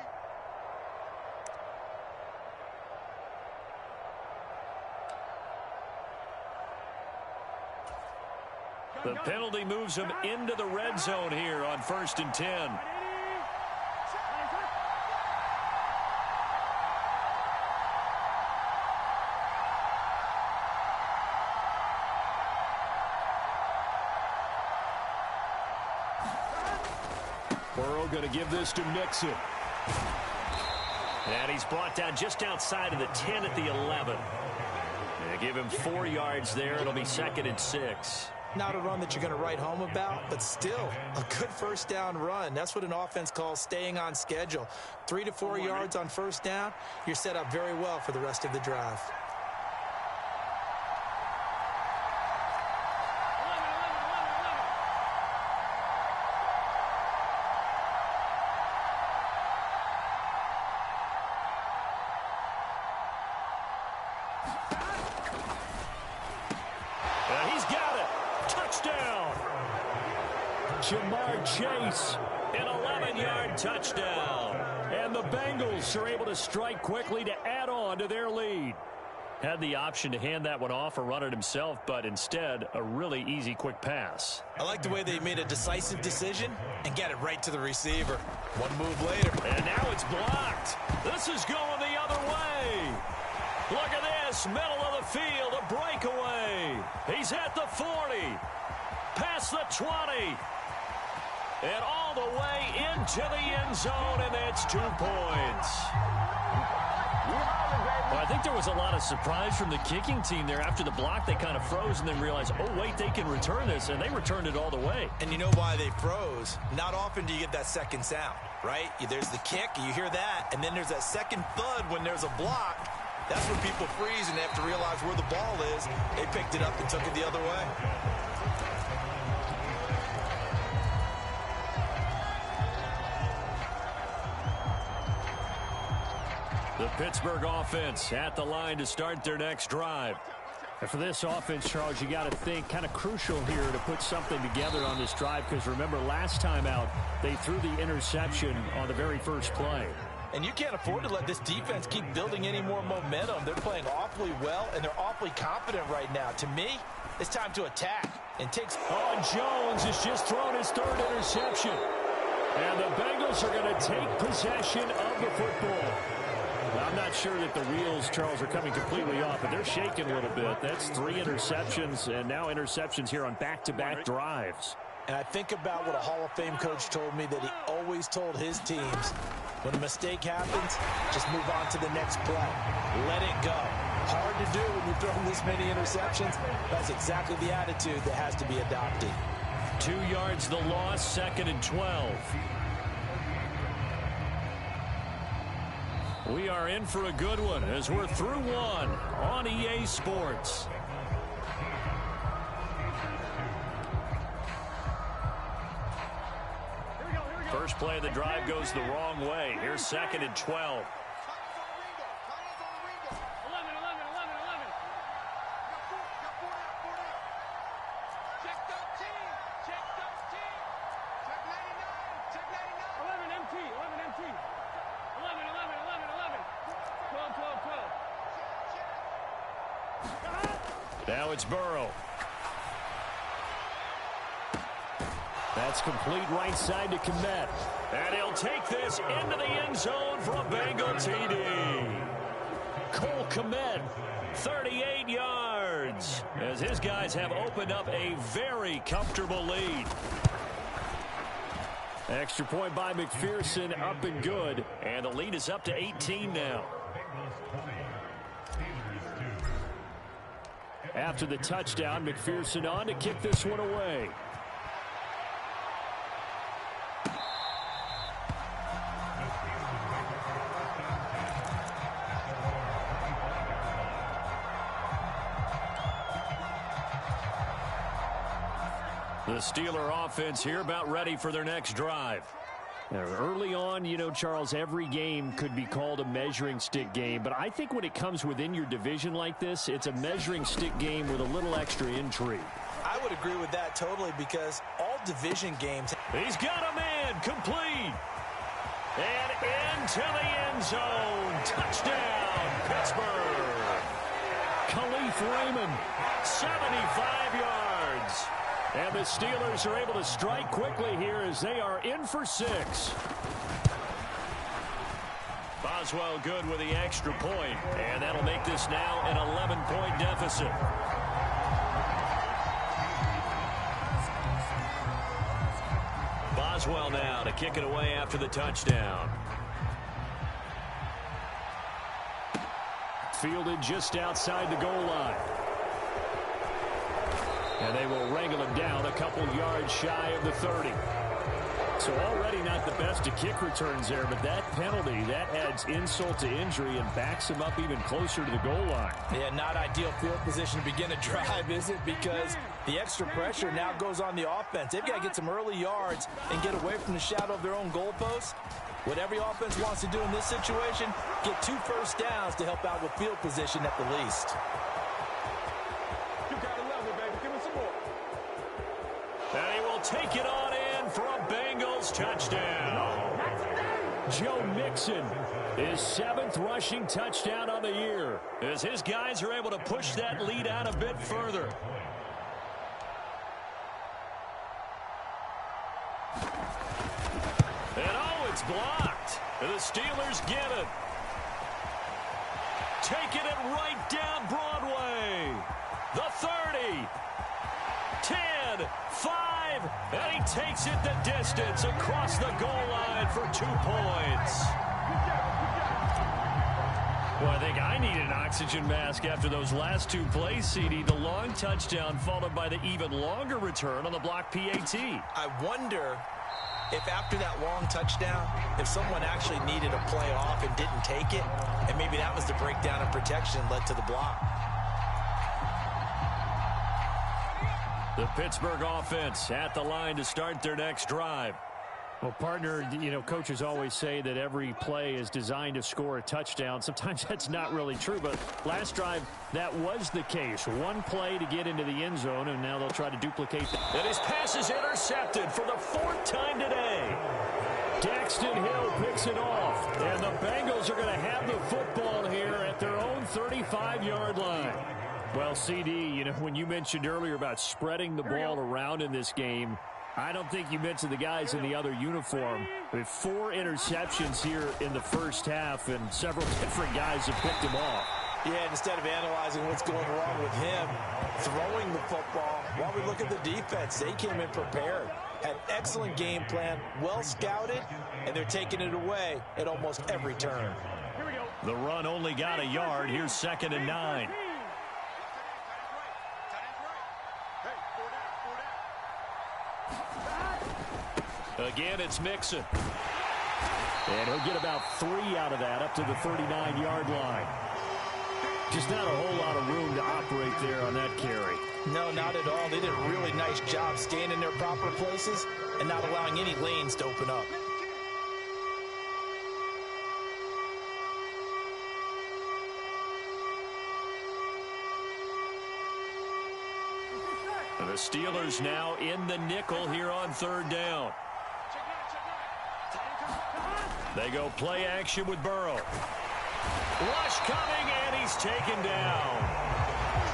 The penalty moves him into the red zone here on 1st and 10. Burrow going to give this to Mixon. And he's brought down just outside of the 10 at the 11. They give him 4 yards there. It'll be 2nd and 6. Not a run that you're going to write home about, but still a good first down run. That's what an offense calls staying on schedule. 3 to 4 yards on first down, you're set up very well for the rest of the drive. Jamar Chase, an 11-yard touchdown. And the Bengals are able to strike quickly to add on to their lead. Had the option to hand that one off or run it himself, but instead, a really easy, quick pass. I like the way they made a decisive decision and get it right to the receiver. One move later. And now it's blocked. This is going the other way. Look at this, middle of the field, a breakaway. He's at the 40, past the 20, and all the way into the end zone, and it's 2 points. Well, I think there was a lot of surprise from the kicking team there. After the block, they kind of froze and then realized, oh, wait, they can return this, and they returned it all the way. And you know why they froze? Not often do you get that second sound, right? There's the kick, you hear that, and then there's that second thud when there's a block. That's when people freeze and they have to realize where the ball is. They picked it up and took it the other way. The Pittsburgh offense at the line to start their next drive. And for this offense, Charles, you got to think kind of crucial here to put something together on this drive, because remember, last time out, they threw the interception on the very first play. And you can't afford to let this defense keep building any more momentum. They're playing awfully well, and they're awfully confident right now. To me, it's time to attack. And takes. Oh, Jones has just thrown his third interception. And the Bengals are going to take possession of the football. Now, I'm not sure that the wheels, Charles, are coming completely off, but they're shaking a little bit. That's 3 interceptions, and now interceptions here on back-to-back drives. And I think about what a Hall of Fame coach told me that he always told his teams, when a mistake happens, just move on to the next play. Let it go. Hard to do when you're throwing this many interceptions. That's exactly the attitude that has to be adopted. 2 yards the loss, 2nd and 12. We are in for a good one as we're through one on EA Sports. First play of the drive goes the wrong way. Here's 2nd and 12. Now it's Burrow. That's complete right side to Kmet. And he'll take this into the end zone for a Bengal TD. Cole Kmet, 38 yards, as his guys have opened up a very comfortable lead. Extra point by McPherson, up and good. And the lead is up to 18 now. After the touchdown, McPherson on to kick this one away. The Steeler offense here about ready for their next drive. Now, early on, you know, Charles, every game could be called a measuring stick game, but I think when it comes within your division like this, it's a measuring stick game with a little extra intrigue. I would agree with that totally, because all division games. He's got a man complete. And into the end zone. Touchdown, Pittsburgh. Khalif Raymond, 75 yards. And the Steelers are able to strike quickly here as they are in for 6. Boswell good with the extra point, and that'll make this now an 11-point deficit. Boswell now to kick it away after the touchdown. Fielded just outside the goal line. And they will wrangle him down a couple yards shy of the 30. So already not the best of kick returns there, but that penalty, that adds insult to injury and backs him up even closer to the goal line. Yeah, not ideal field position to begin a drive, is it? Because the extra pressure now goes on the offense. They've got to get some early yards and get away from the shadow of their own goalposts. What every offense wants to do in this situation, get 2 first downs to help out with field position at the least. And he will take it on in in for a Bengals touchdown. Joe Mixon, his 7th rushing touchdown on the year, as his guys are able to push that lead out a bit further. And it's blocked. The Steelers get it. Taking it right down Broadway. The 30. 10, 5, and he takes it the distance across the goal line for 2 points. Well, I think I need an oxygen mask after those last 2 plays, CD. The long touchdown followed by the even longer return on the block PAT. I wonder if after that long touchdown, if someone actually needed a play off and didn't take it, and maybe that was the breakdown in protection led to the block. The Pittsburgh offense at the line to start their next drive. Well, partner, coaches always say that every play is designed to score a touchdown. Sometimes that's not really true, but last drive, that was the case. 1 play to get into the end zone, and now they'll try to duplicate that. And his pass is intercepted for the 4th time today. Daxton Hill picks it off, and the Bengals are going to have the football here at their own 35-yard line. Well, CD, when you mentioned earlier about spreading the ball around in this game, I don't think you mentioned the guys in the other uniform. With 4 interceptions here in the first half, and several different guys have picked him off. Yeah, instead of analyzing what's going wrong with him, throwing the football, while we look at the defense, they came in prepared. Had excellent game plan, well scouted, and they're taking it away at almost every turn. The run only got a yard. Here's 2nd and 9. Again, it's Mixon. And he'll get about 3 out of that up to the 39-yard line. Just not a whole lot of room to operate there on that carry. No, not at all. They did a really nice job staying in their proper places and not allowing any lanes to open up. The Steelers now in the nickel here on 3rd down. They go play action with Burrow. Rush coming, and he's taken down.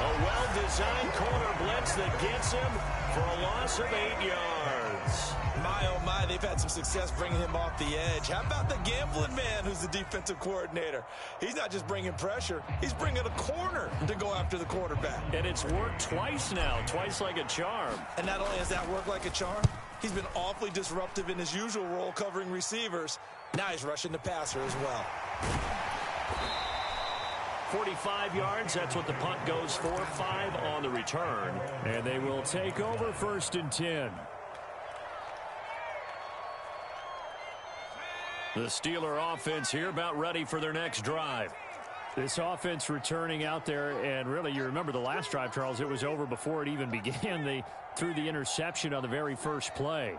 A well-designed corner blitz that gets him for a loss of 8 yards. My, oh my, they've had some success bringing him off the edge. How about the gambling man who's the defensive coordinator? He's not just bringing pressure, he's bringing a corner to go after the quarterback. And it's worked twice now, twice like a charm. And not only has that worked like a charm, he's been awfully disruptive in his usual role covering receivers. Now he's rushing the passer as well. 45 yards, that's what the punt goes for. 5 on the return. And they will take over 1st and 10. The Steeler offense here about ready for their next drive. This offense returning out there, and really, you remember the last drive, Charles, it was over before it even began. They threw the interception on the very first play.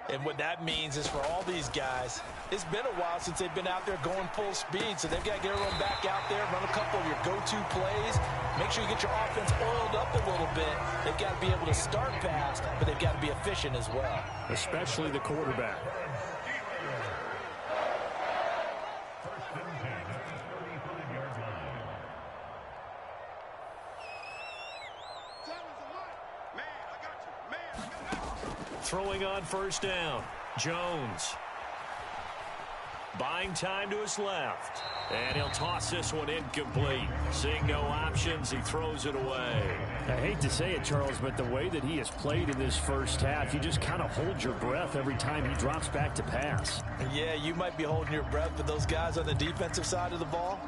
And what that means is for all these guys, it's been a while since they've been out there going full speed, so they've got to get everyone back out there, run a couple of your go-to plays, make sure you get your offense oiled up a little bit. They've got to be able to start fast, but they've got to be efficient as well. Especially the quarterback. Throwing on 1st down, Jones. Buying time to his left. And he'll toss this one incomplete. Seeing no options, he throws it away. I hate to say it, Charles, but the way that he has played in this first half, you just kind of hold your breath every time he drops back to pass. Yeah, you might be holding your breath, but those guys on the defensive side of the ball,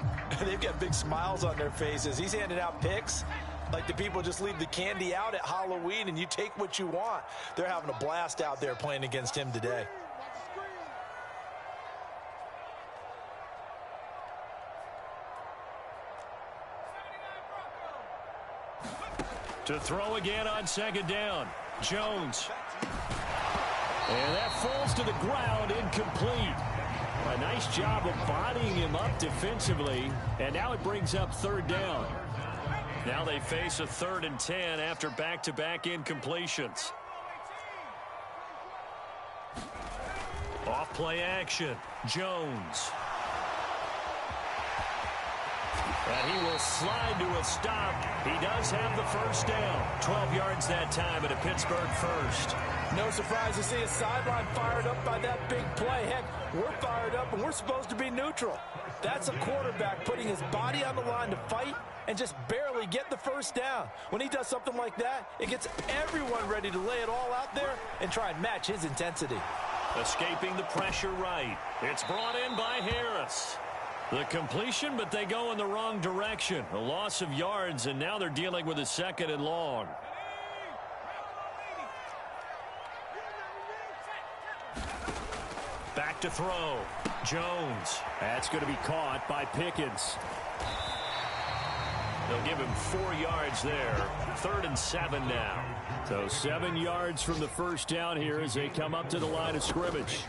they've got big smiles on their faces. He's handing out picks like the people just leave the candy out at Halloween and you take what you want. They're having a blast out there playing against him today. To throw again on 2nd down, Jones. And that falls to the ground, incomplete. A nice job of bodying him up defensively, and now it brings up 3rd down. Now they face a 3rd and 10 after back-to-back incompletions. Off play action. Jones. And he will slide to a stop. He does have the first down. 12 yards that time at a Pittsburgh first. No surprise to see his sideline fired up by that big play. Heck, we're fired up and we're supposed to be neutral. That's a quarterback putting his body on the line to fight and just barely get the first down. When he does something like that, it gets everyone ready to lay it all out there and try and match his intensity. Escaping the pressure right. It's brought in by Harris. The completion, but they go in the wrong direction. A loss of yards, and now they're dealing with a 2nd and long. Back to throw. Jones. That's going to be caught by Pickens. They'll give him 4 yards there. 3rd and 7 now. So 7 yards from the first down here as they come up to the line of scrimmage.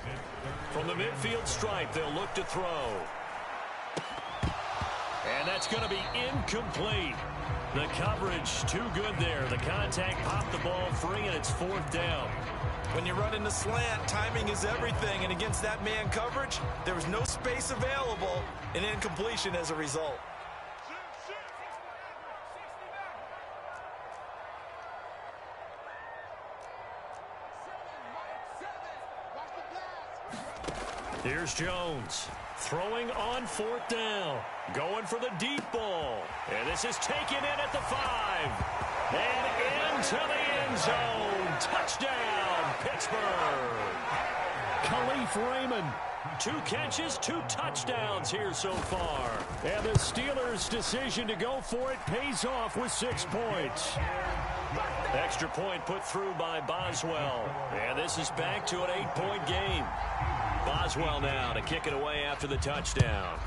From the midfield stripe, they'll look to throw. And that's going to be incomplete. The coverage too good there. The contact popped the ball free, and it's 4th down. When you run in the slant, timing is everything. And against that man coverage, there was no space available, and incompletion as a result. Here's Jones. Throwing on 4th down. Going for the deep ball. And this is taken in at the 5. And into the end zone. Touchdown, Pittsburgh. Khalif Raymond. 2 catches, 2 touchdowns here so far. And the Steelers' decision to go for it pays off with 6 points. Extra point put through by Boswell. And this is back to an 8-point game. Boswell now to kick it away after the touchdown.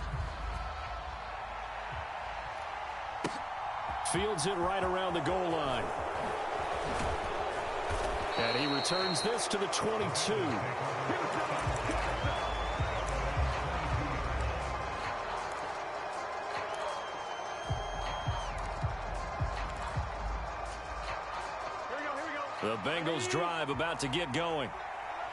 Fields it right around the goal line. And he returns this to the 22. The Bengals drive about to get going.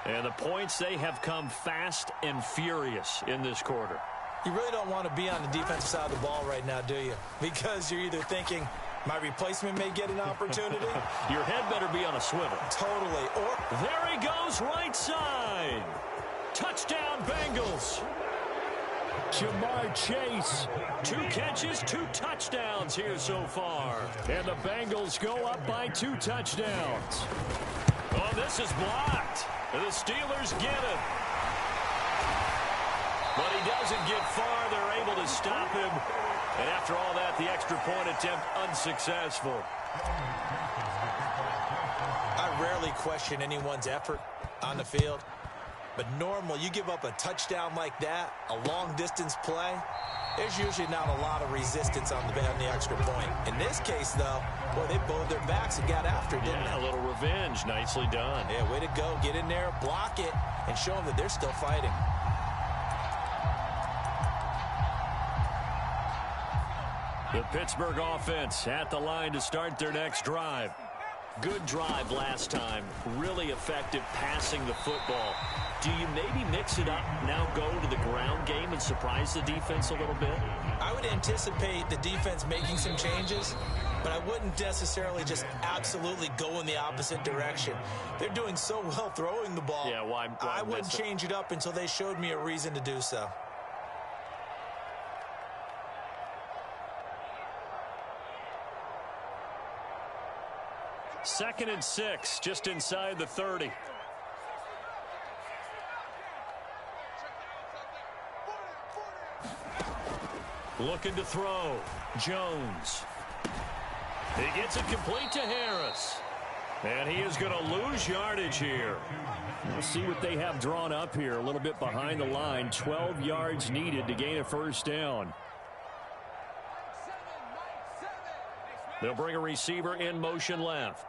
And the points, they have come fast and furious in this quarter. You really don't want to be on the defensive side of the ball right now, do you? Because you're either thinking, my replacement may get an opportunity. Your head better be on a swivel. Totally. Or there he goes, right side. Touchdown, Bengals. Jamar Chase. 2 catches, 2 touchdowns here so far. And the Bengals go up by 2 touchdowns. Oh, this is blocked. And the Steelers get it. But he doesn't get far. They're able to stop him. And after all that, the extra point attempt unsuccessful. I rarely question anyone's effort on the field. But normally, you give up a touchdown like that, a long-distance play, there's usually not a lot of resistance on the extra point. In this case, though, boy, they bowed their backs and got after it, didn't they? A little revenge. Nicely done. Yeah, way to go. Get in there, block it, and show them that they're still fighting. The Pittsburgh offense at the line to start their next drive. Good drive last time. Really effective passing the football. Do you maybe mix it up, now go to the ground game and surprise the defense a little bit? I would anticipate the defense making some changes, but I wouldn't necessarily just absolutely go in the opposite direction. They're doing so well throwing the ball. Yeah, why I wouldn't change it up until they showed me a reason to do so. Second and 6, just inside the 30. Looking to throw. Jones. He gets it complete to Harris. And he is going to lose yardage here. We'll see what they have drawn up here. A little bit behind the line. 12 yards needed to gain a first down. They'll bring a receiver in motion left.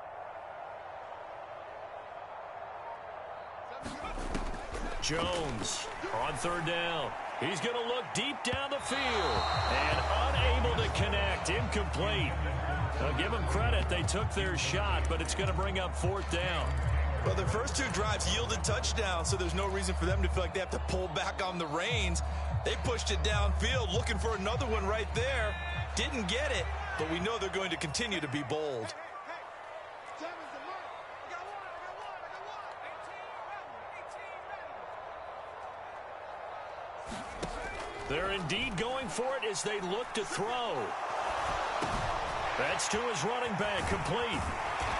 Jones on 3rd down. He's going to look deep down the field and unable to connect. Incomplete. I'll give them credit. They took their shot, but it's going to bring up 4th down. Well, their first 2 drives yielded touchdowns, so there's no reason for them to feel like they have to pull back on the reins. They pushed it downfield, looking for another one right there. Didn't get it, but we know they're going to continue to be bold. They're indeed going for it as they look to throw. That's to his running back, complete.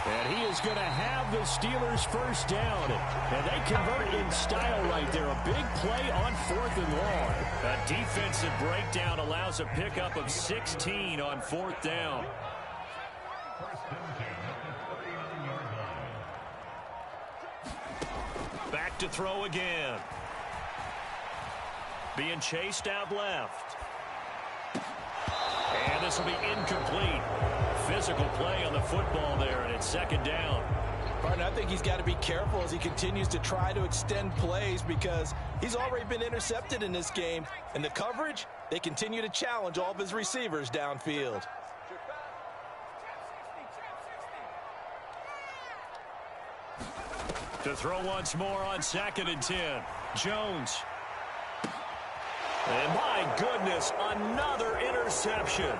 And he is going to have the Steelers first down. And they convert in style right there. A big play on 4th and long. A defensive breakdown allows a pickup of 16 on 4th down. Back to throw again. Being chased out left. And this will be incomplete. Physical play on the football there, and it's 2nd down. Partner, I think he's got to be careful as he continues to try to extend plays because he's already been intercepted in this game. And the coverage, they continue to challenge all of his receivers downfield. To throw once more on 2nd and 10. Jones. And my goodness, another interception.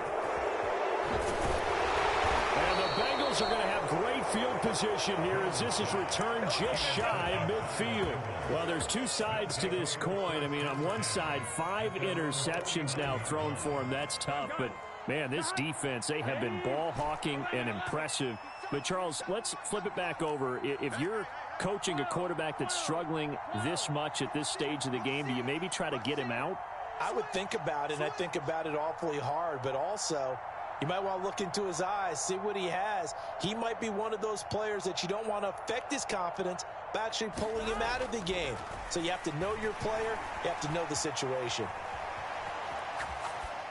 And the Bengals are going to have great field position here as this is returned just shy of midfield. Well, there's 2 sides to this coin. I mean, on one side, 5 interceptions now thrown for him. That's tough. But, man, this defense, they have been ball hawking and impressive. But, Charles, let's flip it back over. If you're coaching a quarterback that's struggling this much at this stage of the game, do you maybe try to get him out? I would think about it, and I think about it awfully hard, but also you might want to look into his eyes, see what he has. He might be one of those players that you don't want to affect his confidence by actually pulling him out of the game. So you have to know your player, you have to know the situation.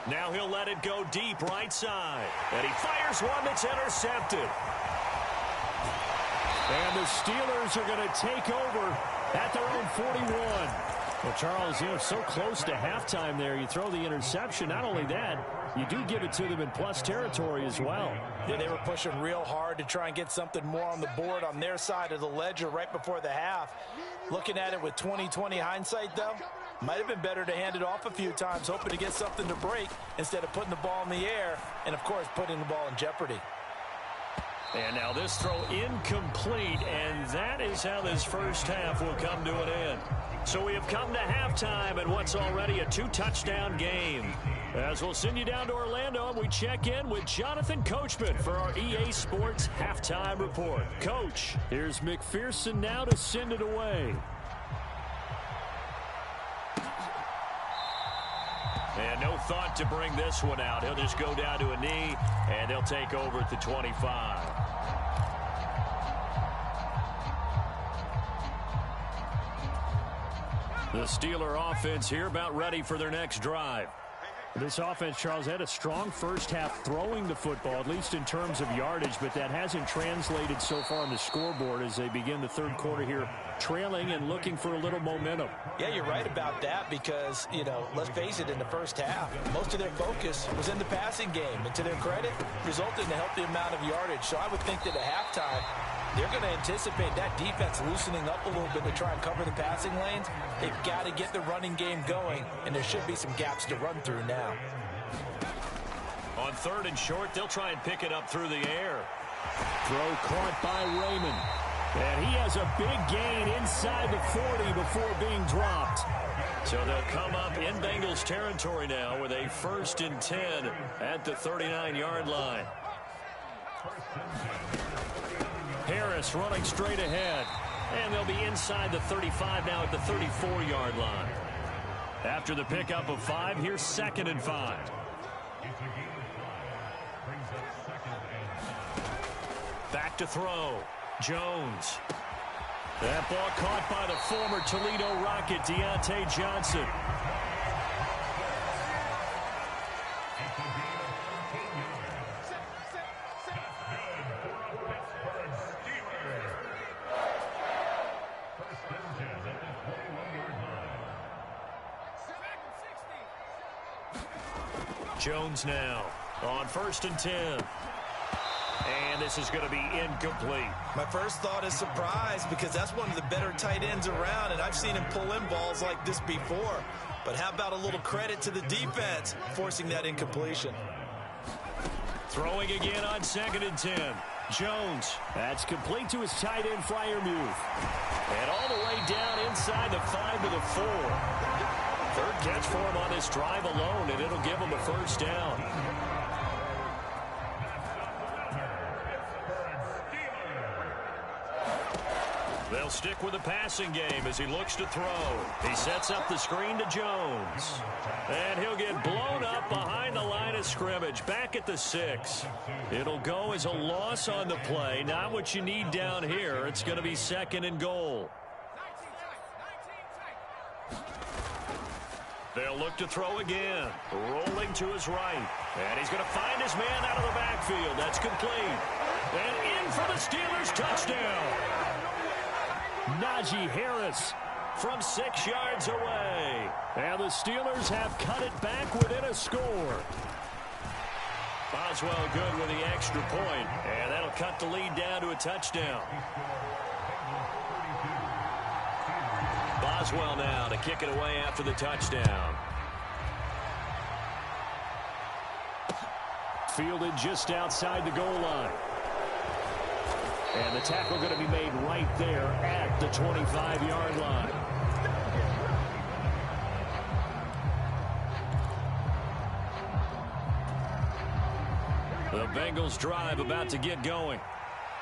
Now he'll let it go deep right side, and he fires one that's intercepted. And the Steelers are going to take over at their own 41. Well, Charles, you're so close to halftime there. You throw the interception. Not only that, you do give it to them in plus territory as well. Yeah, they were pushing real hard to try and get something more on the board on their side of the ledger right before the half. Looking at it with 20/20 hindsight, though, might have been better to hand it off a few times, hoping to get something to break instead of putting the ball in the air and, of course, putting the ball in jeopardy. And now this throw incomplete, and that is how this first half will come to an end. So we have come to halftime in what's already a 2-touchdown game. As we'll send you down to Orlando, and we check in with Jonathan Coachman for our EA Sports Halftime Report. Coach, here's McPherson now to send it away. And no thought to bring this one out. He'll just go down to a knee, and they'll take over at the 25. The Steeler offense here about ready for their next drive. This offense, Charles, had a strong first half throwing the football, at least in terms of yardage, but that hasn't translated so far on the scoreboard as they begin the third quarter here, trailing and looking for a little momentum. Yeah, you're right about that because, you know, let's face it, in the first half, most of their focus was in the passing game. And to their credit, resulted in a healthy amount of yardage. So I would think that at halftime, they're going to anticipate that defense loosening up a little bit to try and cover the passing lanes. They've got to get the running game going, and there should be some gaps to run through now. On 3rd and short, they'll try and pick it up through the air. Throw caught by Raymond. And he has a big gain inside the 40 before being dropped. So they'll come up in Bengals territory now with a 1st and 10 at the 39-yard line. Harris running straight ahead. And they'll be inside the 35 now at the 34-yard line. After the pickup of 5, here's 2nd and 5. Back to throw. Jones. That ball caught by the former Toledo Rocket, Deontay Johnson. Jones now on 1st and 10. And this is going to be incomplete. My first thought is surprise because that's one of the better tight ends around, and I've seen him pull in balls like this before. But how about a little credit to the defense forcing that incompletion? Throwing again on 2nd and 10. Jones. That's complete to his tight end Freiermuth. And all the way down inside the 5 to the 4. Third catch for him on this drive alone, and it'll give him a first down. They'll stick with the passing game as he looks to throw. He sets up the screen to Jones. And he'll get blown up behind the line of scrimmage, back at the 6. It'll go as a loss on the play. Not what you need down here. It's going to be 2nd and goal. They'll look to throw again. Rolling to his right. And he's going to find his man out of the backfield. That's complete. And in for the Steelers touchdown. Najee Harris from 6 yards away. And the Steelers have cut it back within a score. Boswell good with the extra point. And that'll cut the lead down to a touchdown. Boswell now to kick it away after the touchdown. Fielded just outside the goal line. And the tackle going to be made right there at the 25-yard line. The Bengals drive about to get going.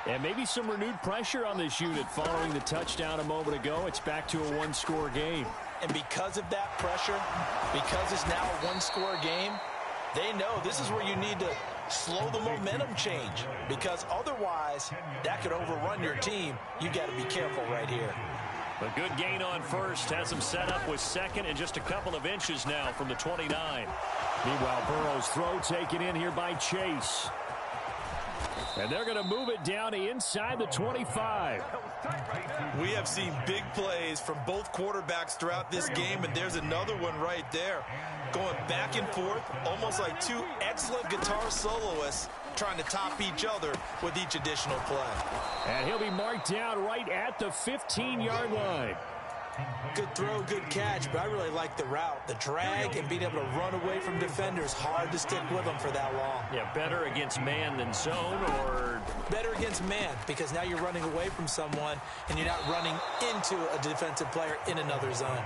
And maybe some renewed pressure on this unit following the touchdown a moment ago. It's back to a one-score game. And because of that pressure, because it's now a one-score game, they know this is where you need to slow the momentum change, because otherwise that could overrun your team. You got to be careful right here. A good gain on first has him set up with 2nd and just a couple of inches now from the 29. Meanwhile, Burrow's throw taken in here by Chase. And they're going to move it down to inside the 25. We have seen big plays from both quarterbacks throughout this game, and there's another one right there. Going back and forth, almost like two excellent guitar soloists trying to top each other with each additional play. And he'll be marked down right at the 15-yard line. Good throw, good catch, but I really like the route. The drag and being able to run away from defenders, hard to stick with them for that long. Yeah, better against man than zone, or? Better against man, because now you're running away from someone and you're not running into a defensive player in another zone.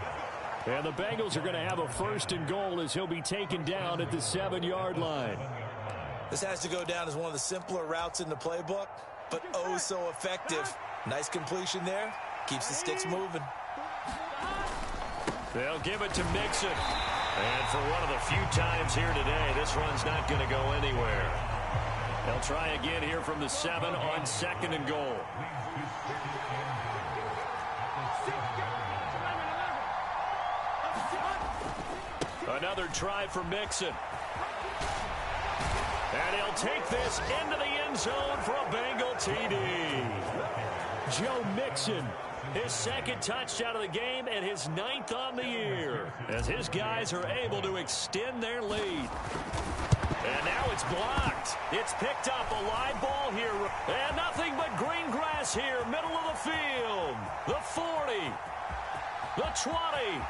And the Bengals are going to have a 1st and goal as he'll be taken down at the 7-yard line. This has to go down as one of the simpler routes in the playbook, but oh so effective. Nice completion there. Keeps the sticks moving. They'll give it to Mixon. And for one of the few times here today, this run's not going to go anywhere. They'll try again here from the 7 on 2nd and goal. Another try for Mixon. And he'll take this into the end zone for a Bengal TD. Joe Mixon, his 2nd touchdown of the game and his 9th on the year, as his guys are able to extend their lead. And now it's blocked. It's picked up, a live ball here. And nothing but green grass here, middle of the field. The 40, the 20,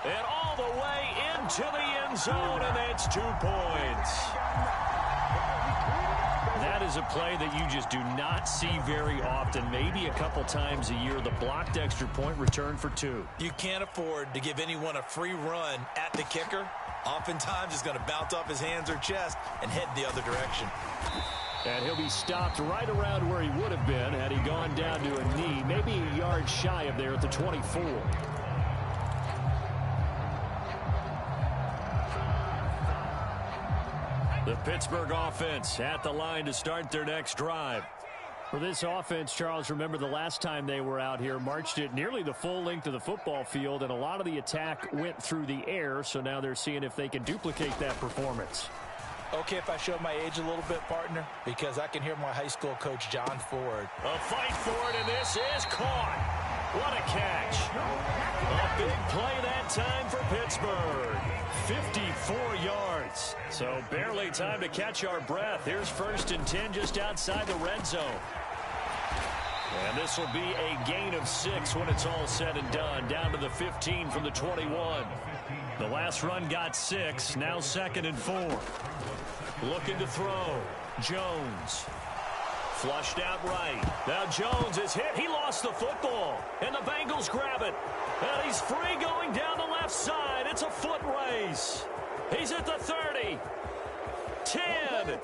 and all the way into the end zone, and that's 2 points. That is a play that you just do not see very often. Maybe a couple times a year, the blocked extra point return for 2. You can't afford to give anyone a free run at the kicker. Oftentimes, he's going to bounce off his hands or chest and head the other direction. And he'll be stopped right around where he would have been had he gone down to a knee, maybe a yard shy of there at the 24. The Pittsburgh offense at the line to start their next drive. For this offense, Charles, remember the last time they were out here, marched it nearly the full length of the football field, and a lot of the attack went through the air, so now they're seeing if they can duplicate that performance. Okay, if I show my age a little bit, partner, because I can hear my high school coach, John Ford. A fight for it, and this is caught. What a catch. A Big play that time for Pittsburgh. 54 yards. So barely time to catch our breath. Here's 1st and 10 just outside the red zone. And this will be a gain of 6 when it's all said and done. Down to the 15 from the 21. The last run got 6. Now 2nd and 4. Looking to throw. Jones. Flushed out right. Now Jones is hit. He lost the football. And the Bengals grab it. And he's free going down the left side. It's a foot race. He's at the 30. 10.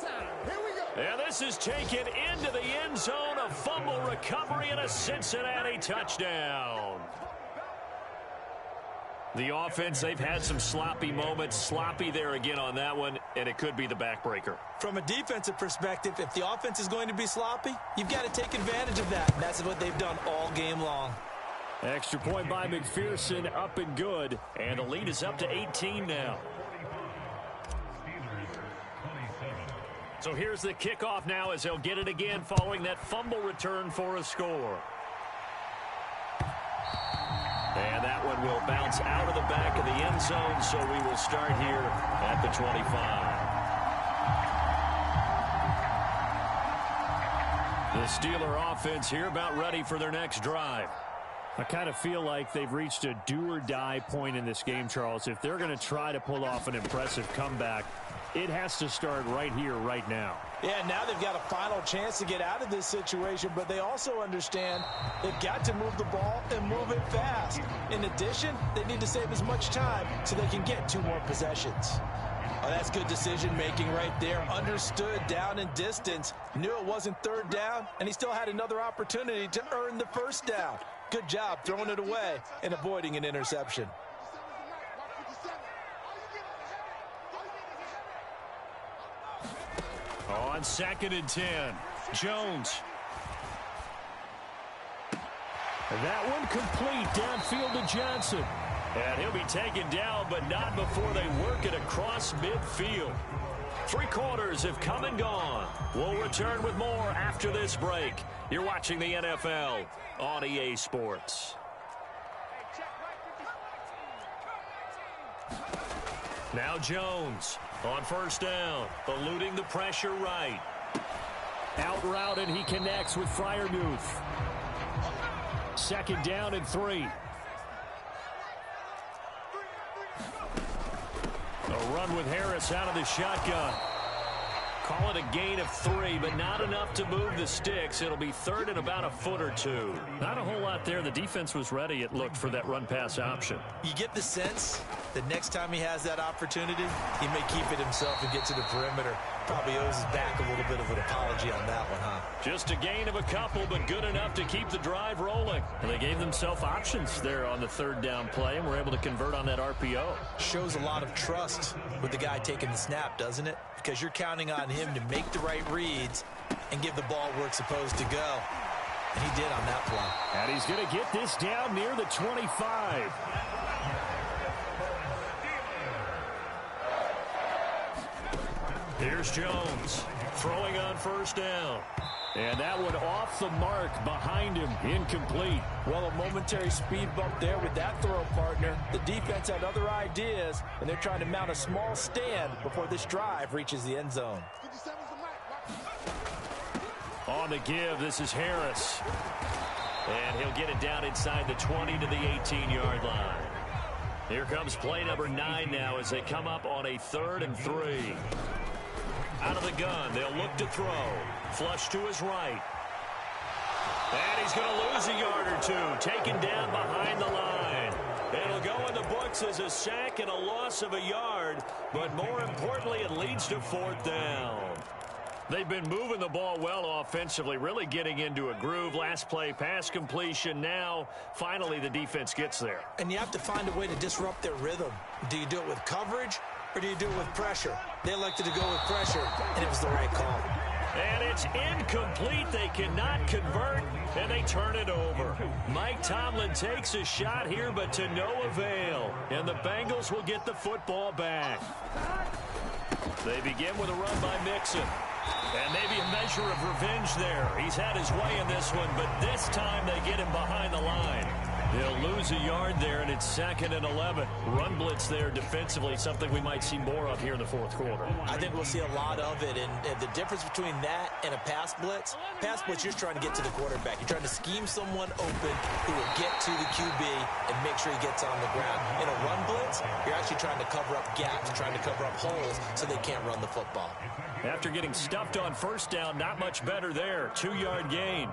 And this is taken into the end zone. A fumble recovery and a Cincinnati touchdown. The offense, they've had some sloppy moments. Sloppy there again on that one, and it could be the backbreaker. From a defensive perspective, if the offense is going to be sloppy, you've got to take advantage of that. And that's what they've done all game long. Extra point by McPherson, up and good. And the lead is up to 18 now. So here's the kickoff now as they'll get it again following that fumble return for a score. And that one will bounce out of the back of the end zone, so we will start here at the 25. The Steeler offense here about ready for their next drive. I kind of feel like they've reached a do-or-die point in this game, Charles. If they're going to try to pull off an impressive comeback, it has to start right here, right now. Yeah, now they've got a final chance to get out of this situation, but they also understand they've got to move the ball and move it fast. In addition, they need to save as much time so they can get 2 more possessions. Oh, that's good decision-making right there. Understood down and distance. Knew it wasn't 3rd down, and he still had another opportunity to earn the 1st down. Good job throwing it away and avoiding an interception. On 2nd and 10, Jones. That one complete downfield to Johnson. And he'll be taken down, but not before they work it across midfield. 3 quarters have come and gone. We'll return with more after this break. You're watching the NFL on EA Sports. Now Jones on 1st down, eluding the pressure right. Out route, and he connects with Freiermuth. 2nd down and 3. A run with Harris out of the shotgun. Call it a gain of 3, but not enough to move the sticks. It'll be 3rd and about a foot or 2. Not a whole lot there. The defense was ready, it looked, for that run-pass option. You get the sense that next time he has that opportunity, he may keep it himself and get to the perimeter. Probably owes his back a little bit of an apology on that one, huh? Just a gain of a couple, but good enough to keep the drive rolling. And they gave themselves options there on the 3rd down play, and were able to convert on that RPO. Shows a lot of trust with the guy taking the snap, doesn't it? Because you're counting on him to make the right reads and give the ball where it's supposed to go. And he did on that play. And he's going to get this down near the 25. Here's Jones throwing on 1st down. And that one off the mark behind him, incomplete. Well, a momentary speed bump there with that throw, partner. The defense had other ideas, and they're trying to mount a small stand before this drive reaches the end zone. On the give, this is Harris. And he'll get it down inside the 20 to the 18-yard line. Here comes play number 9 now as they come up on a 3rd and 3. Out of the gun, they'll look to throw. Flush to his right. And he's going to lose a yard or 2. Taken down behind the line. It'll go in the books as a sack and a loss of a yard. But more importantly, it leads to 4th down. They've been moving the ball well offensively, really getting into a groove. Last play, pass completion. Now, finally, the defense gets there. And you have to find a way to disrupt their rhythm. Do you do it with coverage, or do you do it with pressure? They elected to go with pressure, and it was the right call. And it's incomplete. They cannot convert, and they turn it over. Mike Tomlin takes a shot here, but to no avail. And the Bengals will get the football back. They begin with a run by Mixon. And maybe a measure of revenge there. He's had his way in this one, but this time they get him behind the line. They'll lose a yard there, and it's 2nd and 11. Run blitz there defensively, something we might see more of here in the fourth quarter. I think we'll see a lot of it, and the difference between that and a pass blitz, you're trying to get to the quarterback. You're trying to scheme someone open who will get to the QB and make sure he gets on the ground. In a run blitz, you're actually trying to cover up gaps, trying to cover up holes so they can't run the football. After getting stuffed on first down, not much better there. 2-yard gain.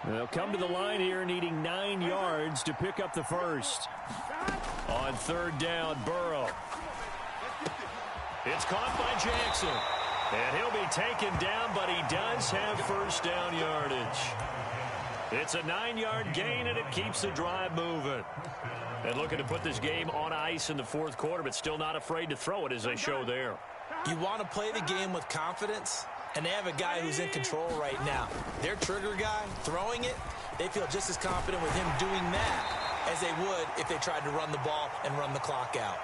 They'll come to the line here needing 9 yards to pick up the first. On 3rd down, Burrow. It's caught by Jackson. And he'll be taken down, but he does have first down yardage. It's a 9-yard gain, and it keeps the drive moving. And looking to put this game on ice in the fourth quarter, but still not afraid to throw it as they show there. You want to play the game with confidence, and they have a guy who's in control right now. Their trigger guy, throwing it, they feel just as confident with him doing that as they would if they tried to run the ball and run the clock out.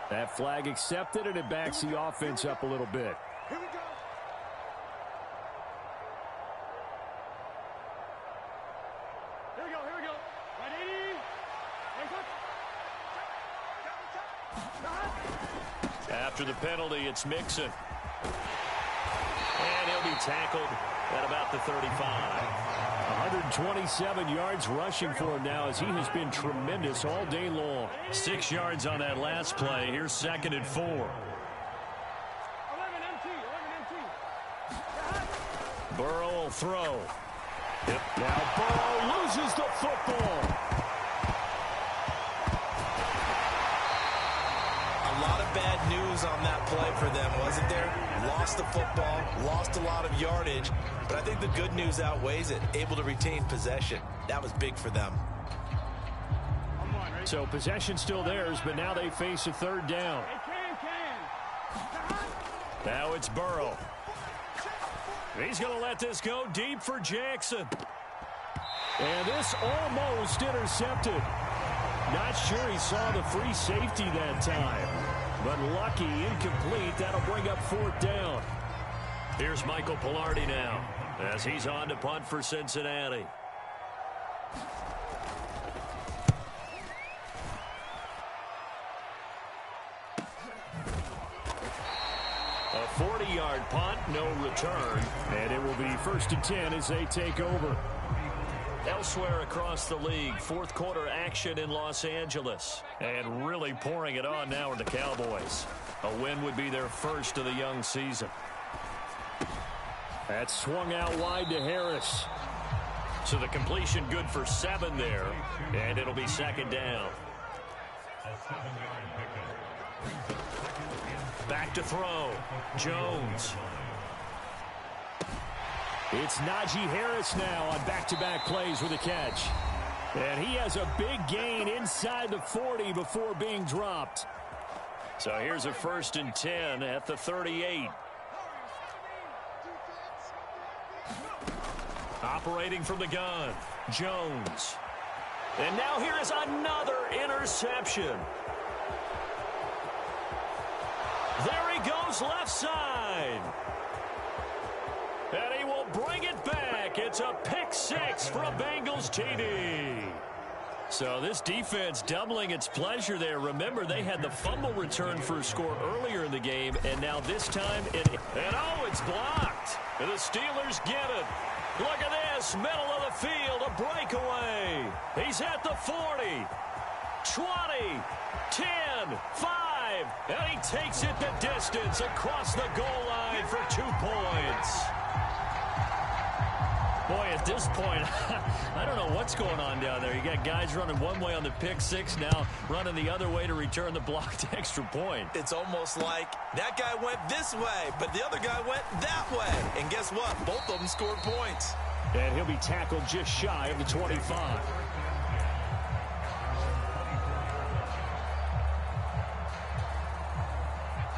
That flag accepted, and it backs the offense up a little bit. Here we go. Here we go. Ready? After the penalty, it's Mixon. And he'll be tackled at about the 35. 127 yards rushing for him now as he has been tremendous all day long. 6 yards on that last play. Here's 2nd and 4. 11 MT. Burrow will throw. Now Burrow loses the football. A lot of bad news on that play for them, wasn't there? Lost the football, lost a lot of yardage, but I think the good news outweighs it. Able to retain possession. That was big for them. So possession still theirs, but now they face a 3rd down. Now it's Burrow. He's going to let this go deep for Jackson. And this almost intercepted. Not sure he saw the free safety that time. But lucky, incomplete. That'll bring up 4th down. Here's Michael Pilardi now as he's on to punt for Cincinnati. A 40-yard punt, no return. And it will be 1st and 10 as they take over. Elsewhere across the league, fourth quarter action in Los Angeles. And really pouring it on now are the Cowboys. A win would be their first of the young season. That swung out wide to Harris. So the completion good for 7 there. And it'll be 2nd down. Back to throw. Jones. It's Najee Harris now on back-to-back plays with a catch. And he has a big gain inside the 40 before being dropped. So here's a 1st and 10 at the 38. Operating from the gun, Jones. And now here is another interception. There he goes left side. And he will bring it back. It's a pick 6 for a Bengals TD. So this defense doubling its pleasure there. Remember, they had the fumble return for a score earlier in the game, and now this time, it's blocked. And the Steelers get it. Look at this, middle of the field, a breakaway. He's at the 40, 20, 10, 5, and he takes it the distance across the goal line for 2 points. Boy, at this point, I don't know what's going on down there. You got guys running one way on the pick 6, now running the other way to return the blocked extra point. It's almost like that guy went this way, but the other guy went that way. And guess what? Both of them scored points. And he'll be tackled just shy of the 25.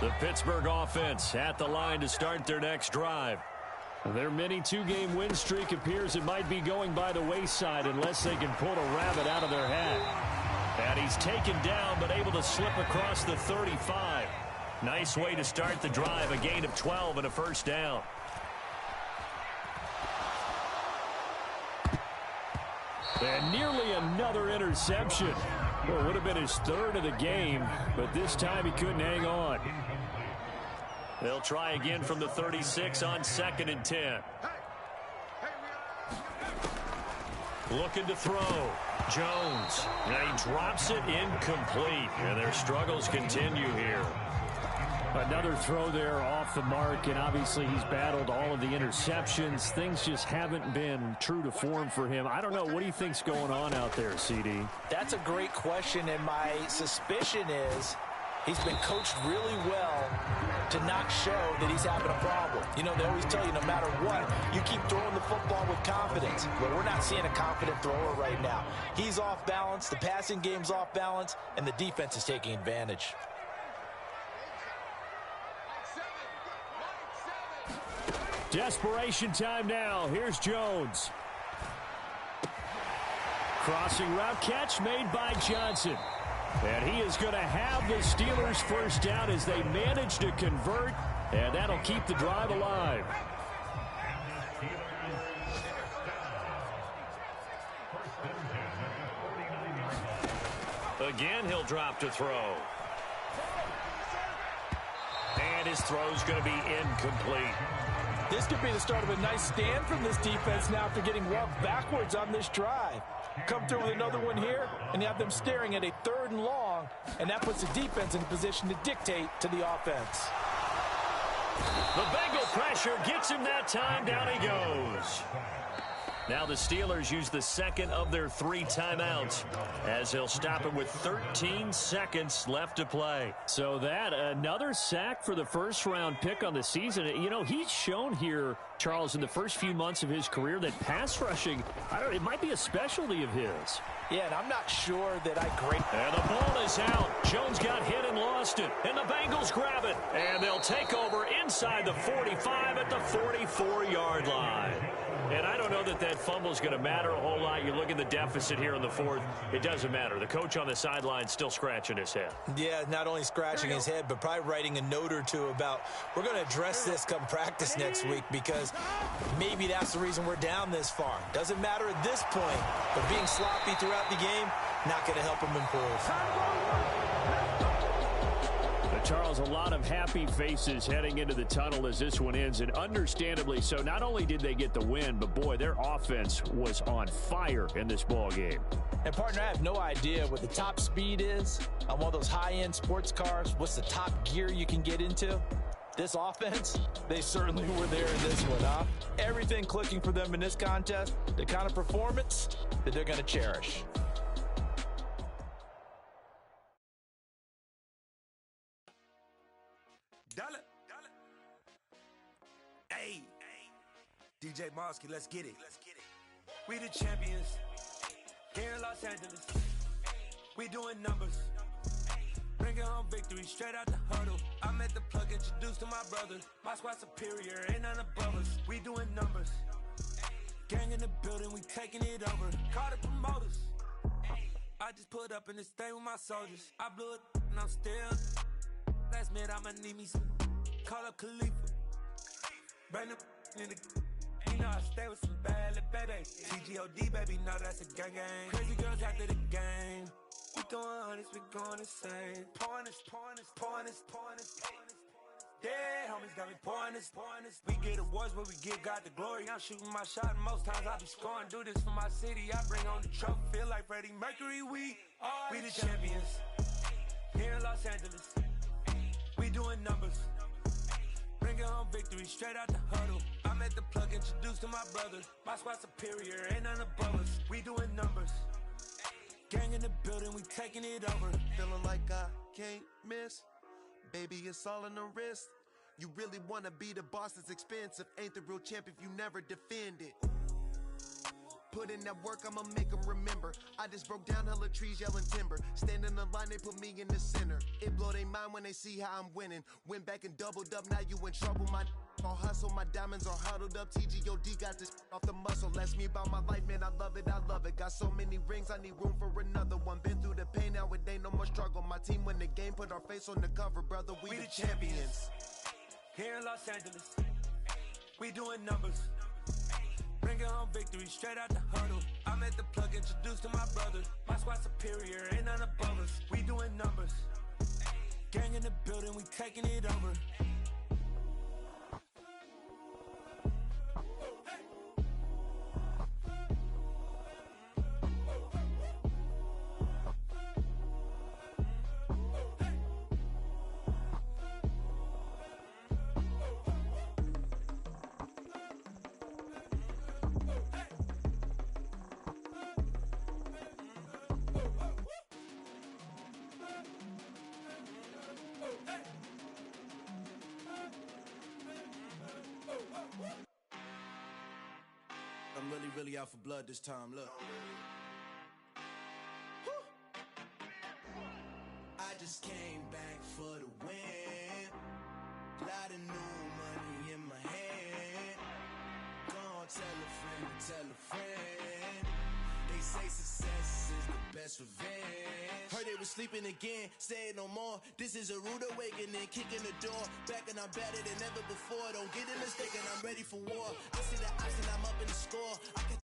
The Pittsburgh offense at the line to start their next drive. Their mini 2-game win streak appears it might be going by the wayside unless they can pull a rabbit out of their hat. And he's taken down but able to slip across the 35. Nice way to start the drive, a gain of 12 and a 1st down. And nearly another interception. Well, it would have been his third of the game, but this time he couldn't hang on. They'll try again from the 36 on 2nd and 10. Looking to throw. Jones. And he drops it incomplete. And their struggles continue here. Another throw there off the mark, and obviously he's battled all of the interceptions. Things just haven't been true to form for him. I don't know. What do you think's going on out there, CD? That's a great question, and my suspicion is he's been coached really well to not show that he's having a problem. You know, they always tell you no matter what, you keep throwing the football with confidence. But we're not seeing a confident thrower right now. He's off balance, the passing game's off balance, and the defense is taking advantage. Desperation time now. Here's Jones. Crossing route catch made by Johnson. And he is going to have the Steelers first down as they manage to convert. And that'll keep the drive alive. Again, he'll drop to throw. And his throw's going to be incomplete. This could be the start of a nice stand from this defense now after getting walked backwards on this drive. Come through with another one here, and you have them staring at a 3rd and long, and that puts the defense in a position to dictate to the offense. The Bengal pressure gets him that time. Down he goes. Now the Steelers use the second of their 3 timeouts as they'll stop him with 13 seconds left to play. So that, another sack for the first-round pick on the season. You know, he's shown here, Charles, in the first few months of his career that pass rushing, it might be a specialty of his. Yeah, and I'm not sure that I grade. And the ball is out. Jones got hit and lost it. And the Bengals grab it. And they'll take over inside the 45 at the 44-yard line. And I don't know that that fumble is going to matter a whole lot. You look at the deficit here in the 4th. It doesn't matter. The coach on the sideline still scratching his head. Yeah, not only scratching his head, but probably writing a note or two about, we're going to address this come practice next week because maybe that's the reason we're down this far. Doesn't matter at this point, but being sloppy throughout the game, not going to help him improve. Charles, a lot of happy faces heading into the tunnel as this one ends, and understandably so. Not only did they get the win, but boy, their offense was on fire in this ball game. And partner, I have no idea what the top speed is on one of those high-end sports cars. What's the top gear you can get into? This offense, they certainly were there in this one, huh? Everything clicking for them in this contest, the kind of performance that they're going to cherish. Dollar. Hey, DJ Mosky, let's get it. We the champions here in Los Angeles. We doing numbers. Bringing home victory straight out the huddle. I'm at the plug, introduced to my brothers. My squad superior, ain't none above us. We doing numbers. Gang in the building, we taking it over. Call the promoters. I just put up in this thing with my soldiers. I blew it and I'm still. Last minute I'ma need me some. Call up Khalifa. Bring them in the. You know I stay with some bad little baby. TGOD baby, know that's a gang gang. Crazy girls after the game. We throwing hundreds, we going insane. Pouring this. Yeah, homies got me pouring this. We get awards, but we give God the glory. I'm shooting my shot, and most times I be scoring. Do this for my city, I bring on the trophy. Feel like Freddie Mercury, we the champions. Here in Los Angeles, we doing numbers. Bringing home victory straight out the huddle. I'm at the plug, introduced to my brothers. My squad superior, ain't none above us. We doing numbers. Gang in the building, we taking it over. Feeling like I can't miss. Baby, it's all in the wrist. You really wanna be the boss, that's expensive. Ain't the real champ if you never defend it. Put in that work, I'ma make them remember. I just broke down hella trees, yelling timber. Stand in the line, they put me in the center. It blow their mind when they see how I'm winning. Went back and doubled up, now you in trouble. My all hustle, my diamonds are huddled up. TGOD got this off the muscle. Ask me about my life, man, I love it. Got so many rings, I need room for another one. Been through the pain, now it ain't no more struggle. My team win the game, put our face on the cover, brother. We the champions. Here in Los Angeles, we doing numbers. Bringing home victory straight out the huddle. I'm at the plug, introduced to my brother. My squad superior, ain't none above us. We doing numbers. Gang in the building, we taking it over. I'm really out for blood this time, look. I just came back for the win. Lot of new money in my hand. Gonna tell a friend. They say success is the best revenge. Heard they was sleeping again, say it no more. This is a rude awakening, kicking the door. Back and I'm better than ever before. Don't get it mistaken, I'm ready for war. I see the option, I'm up in the score. I can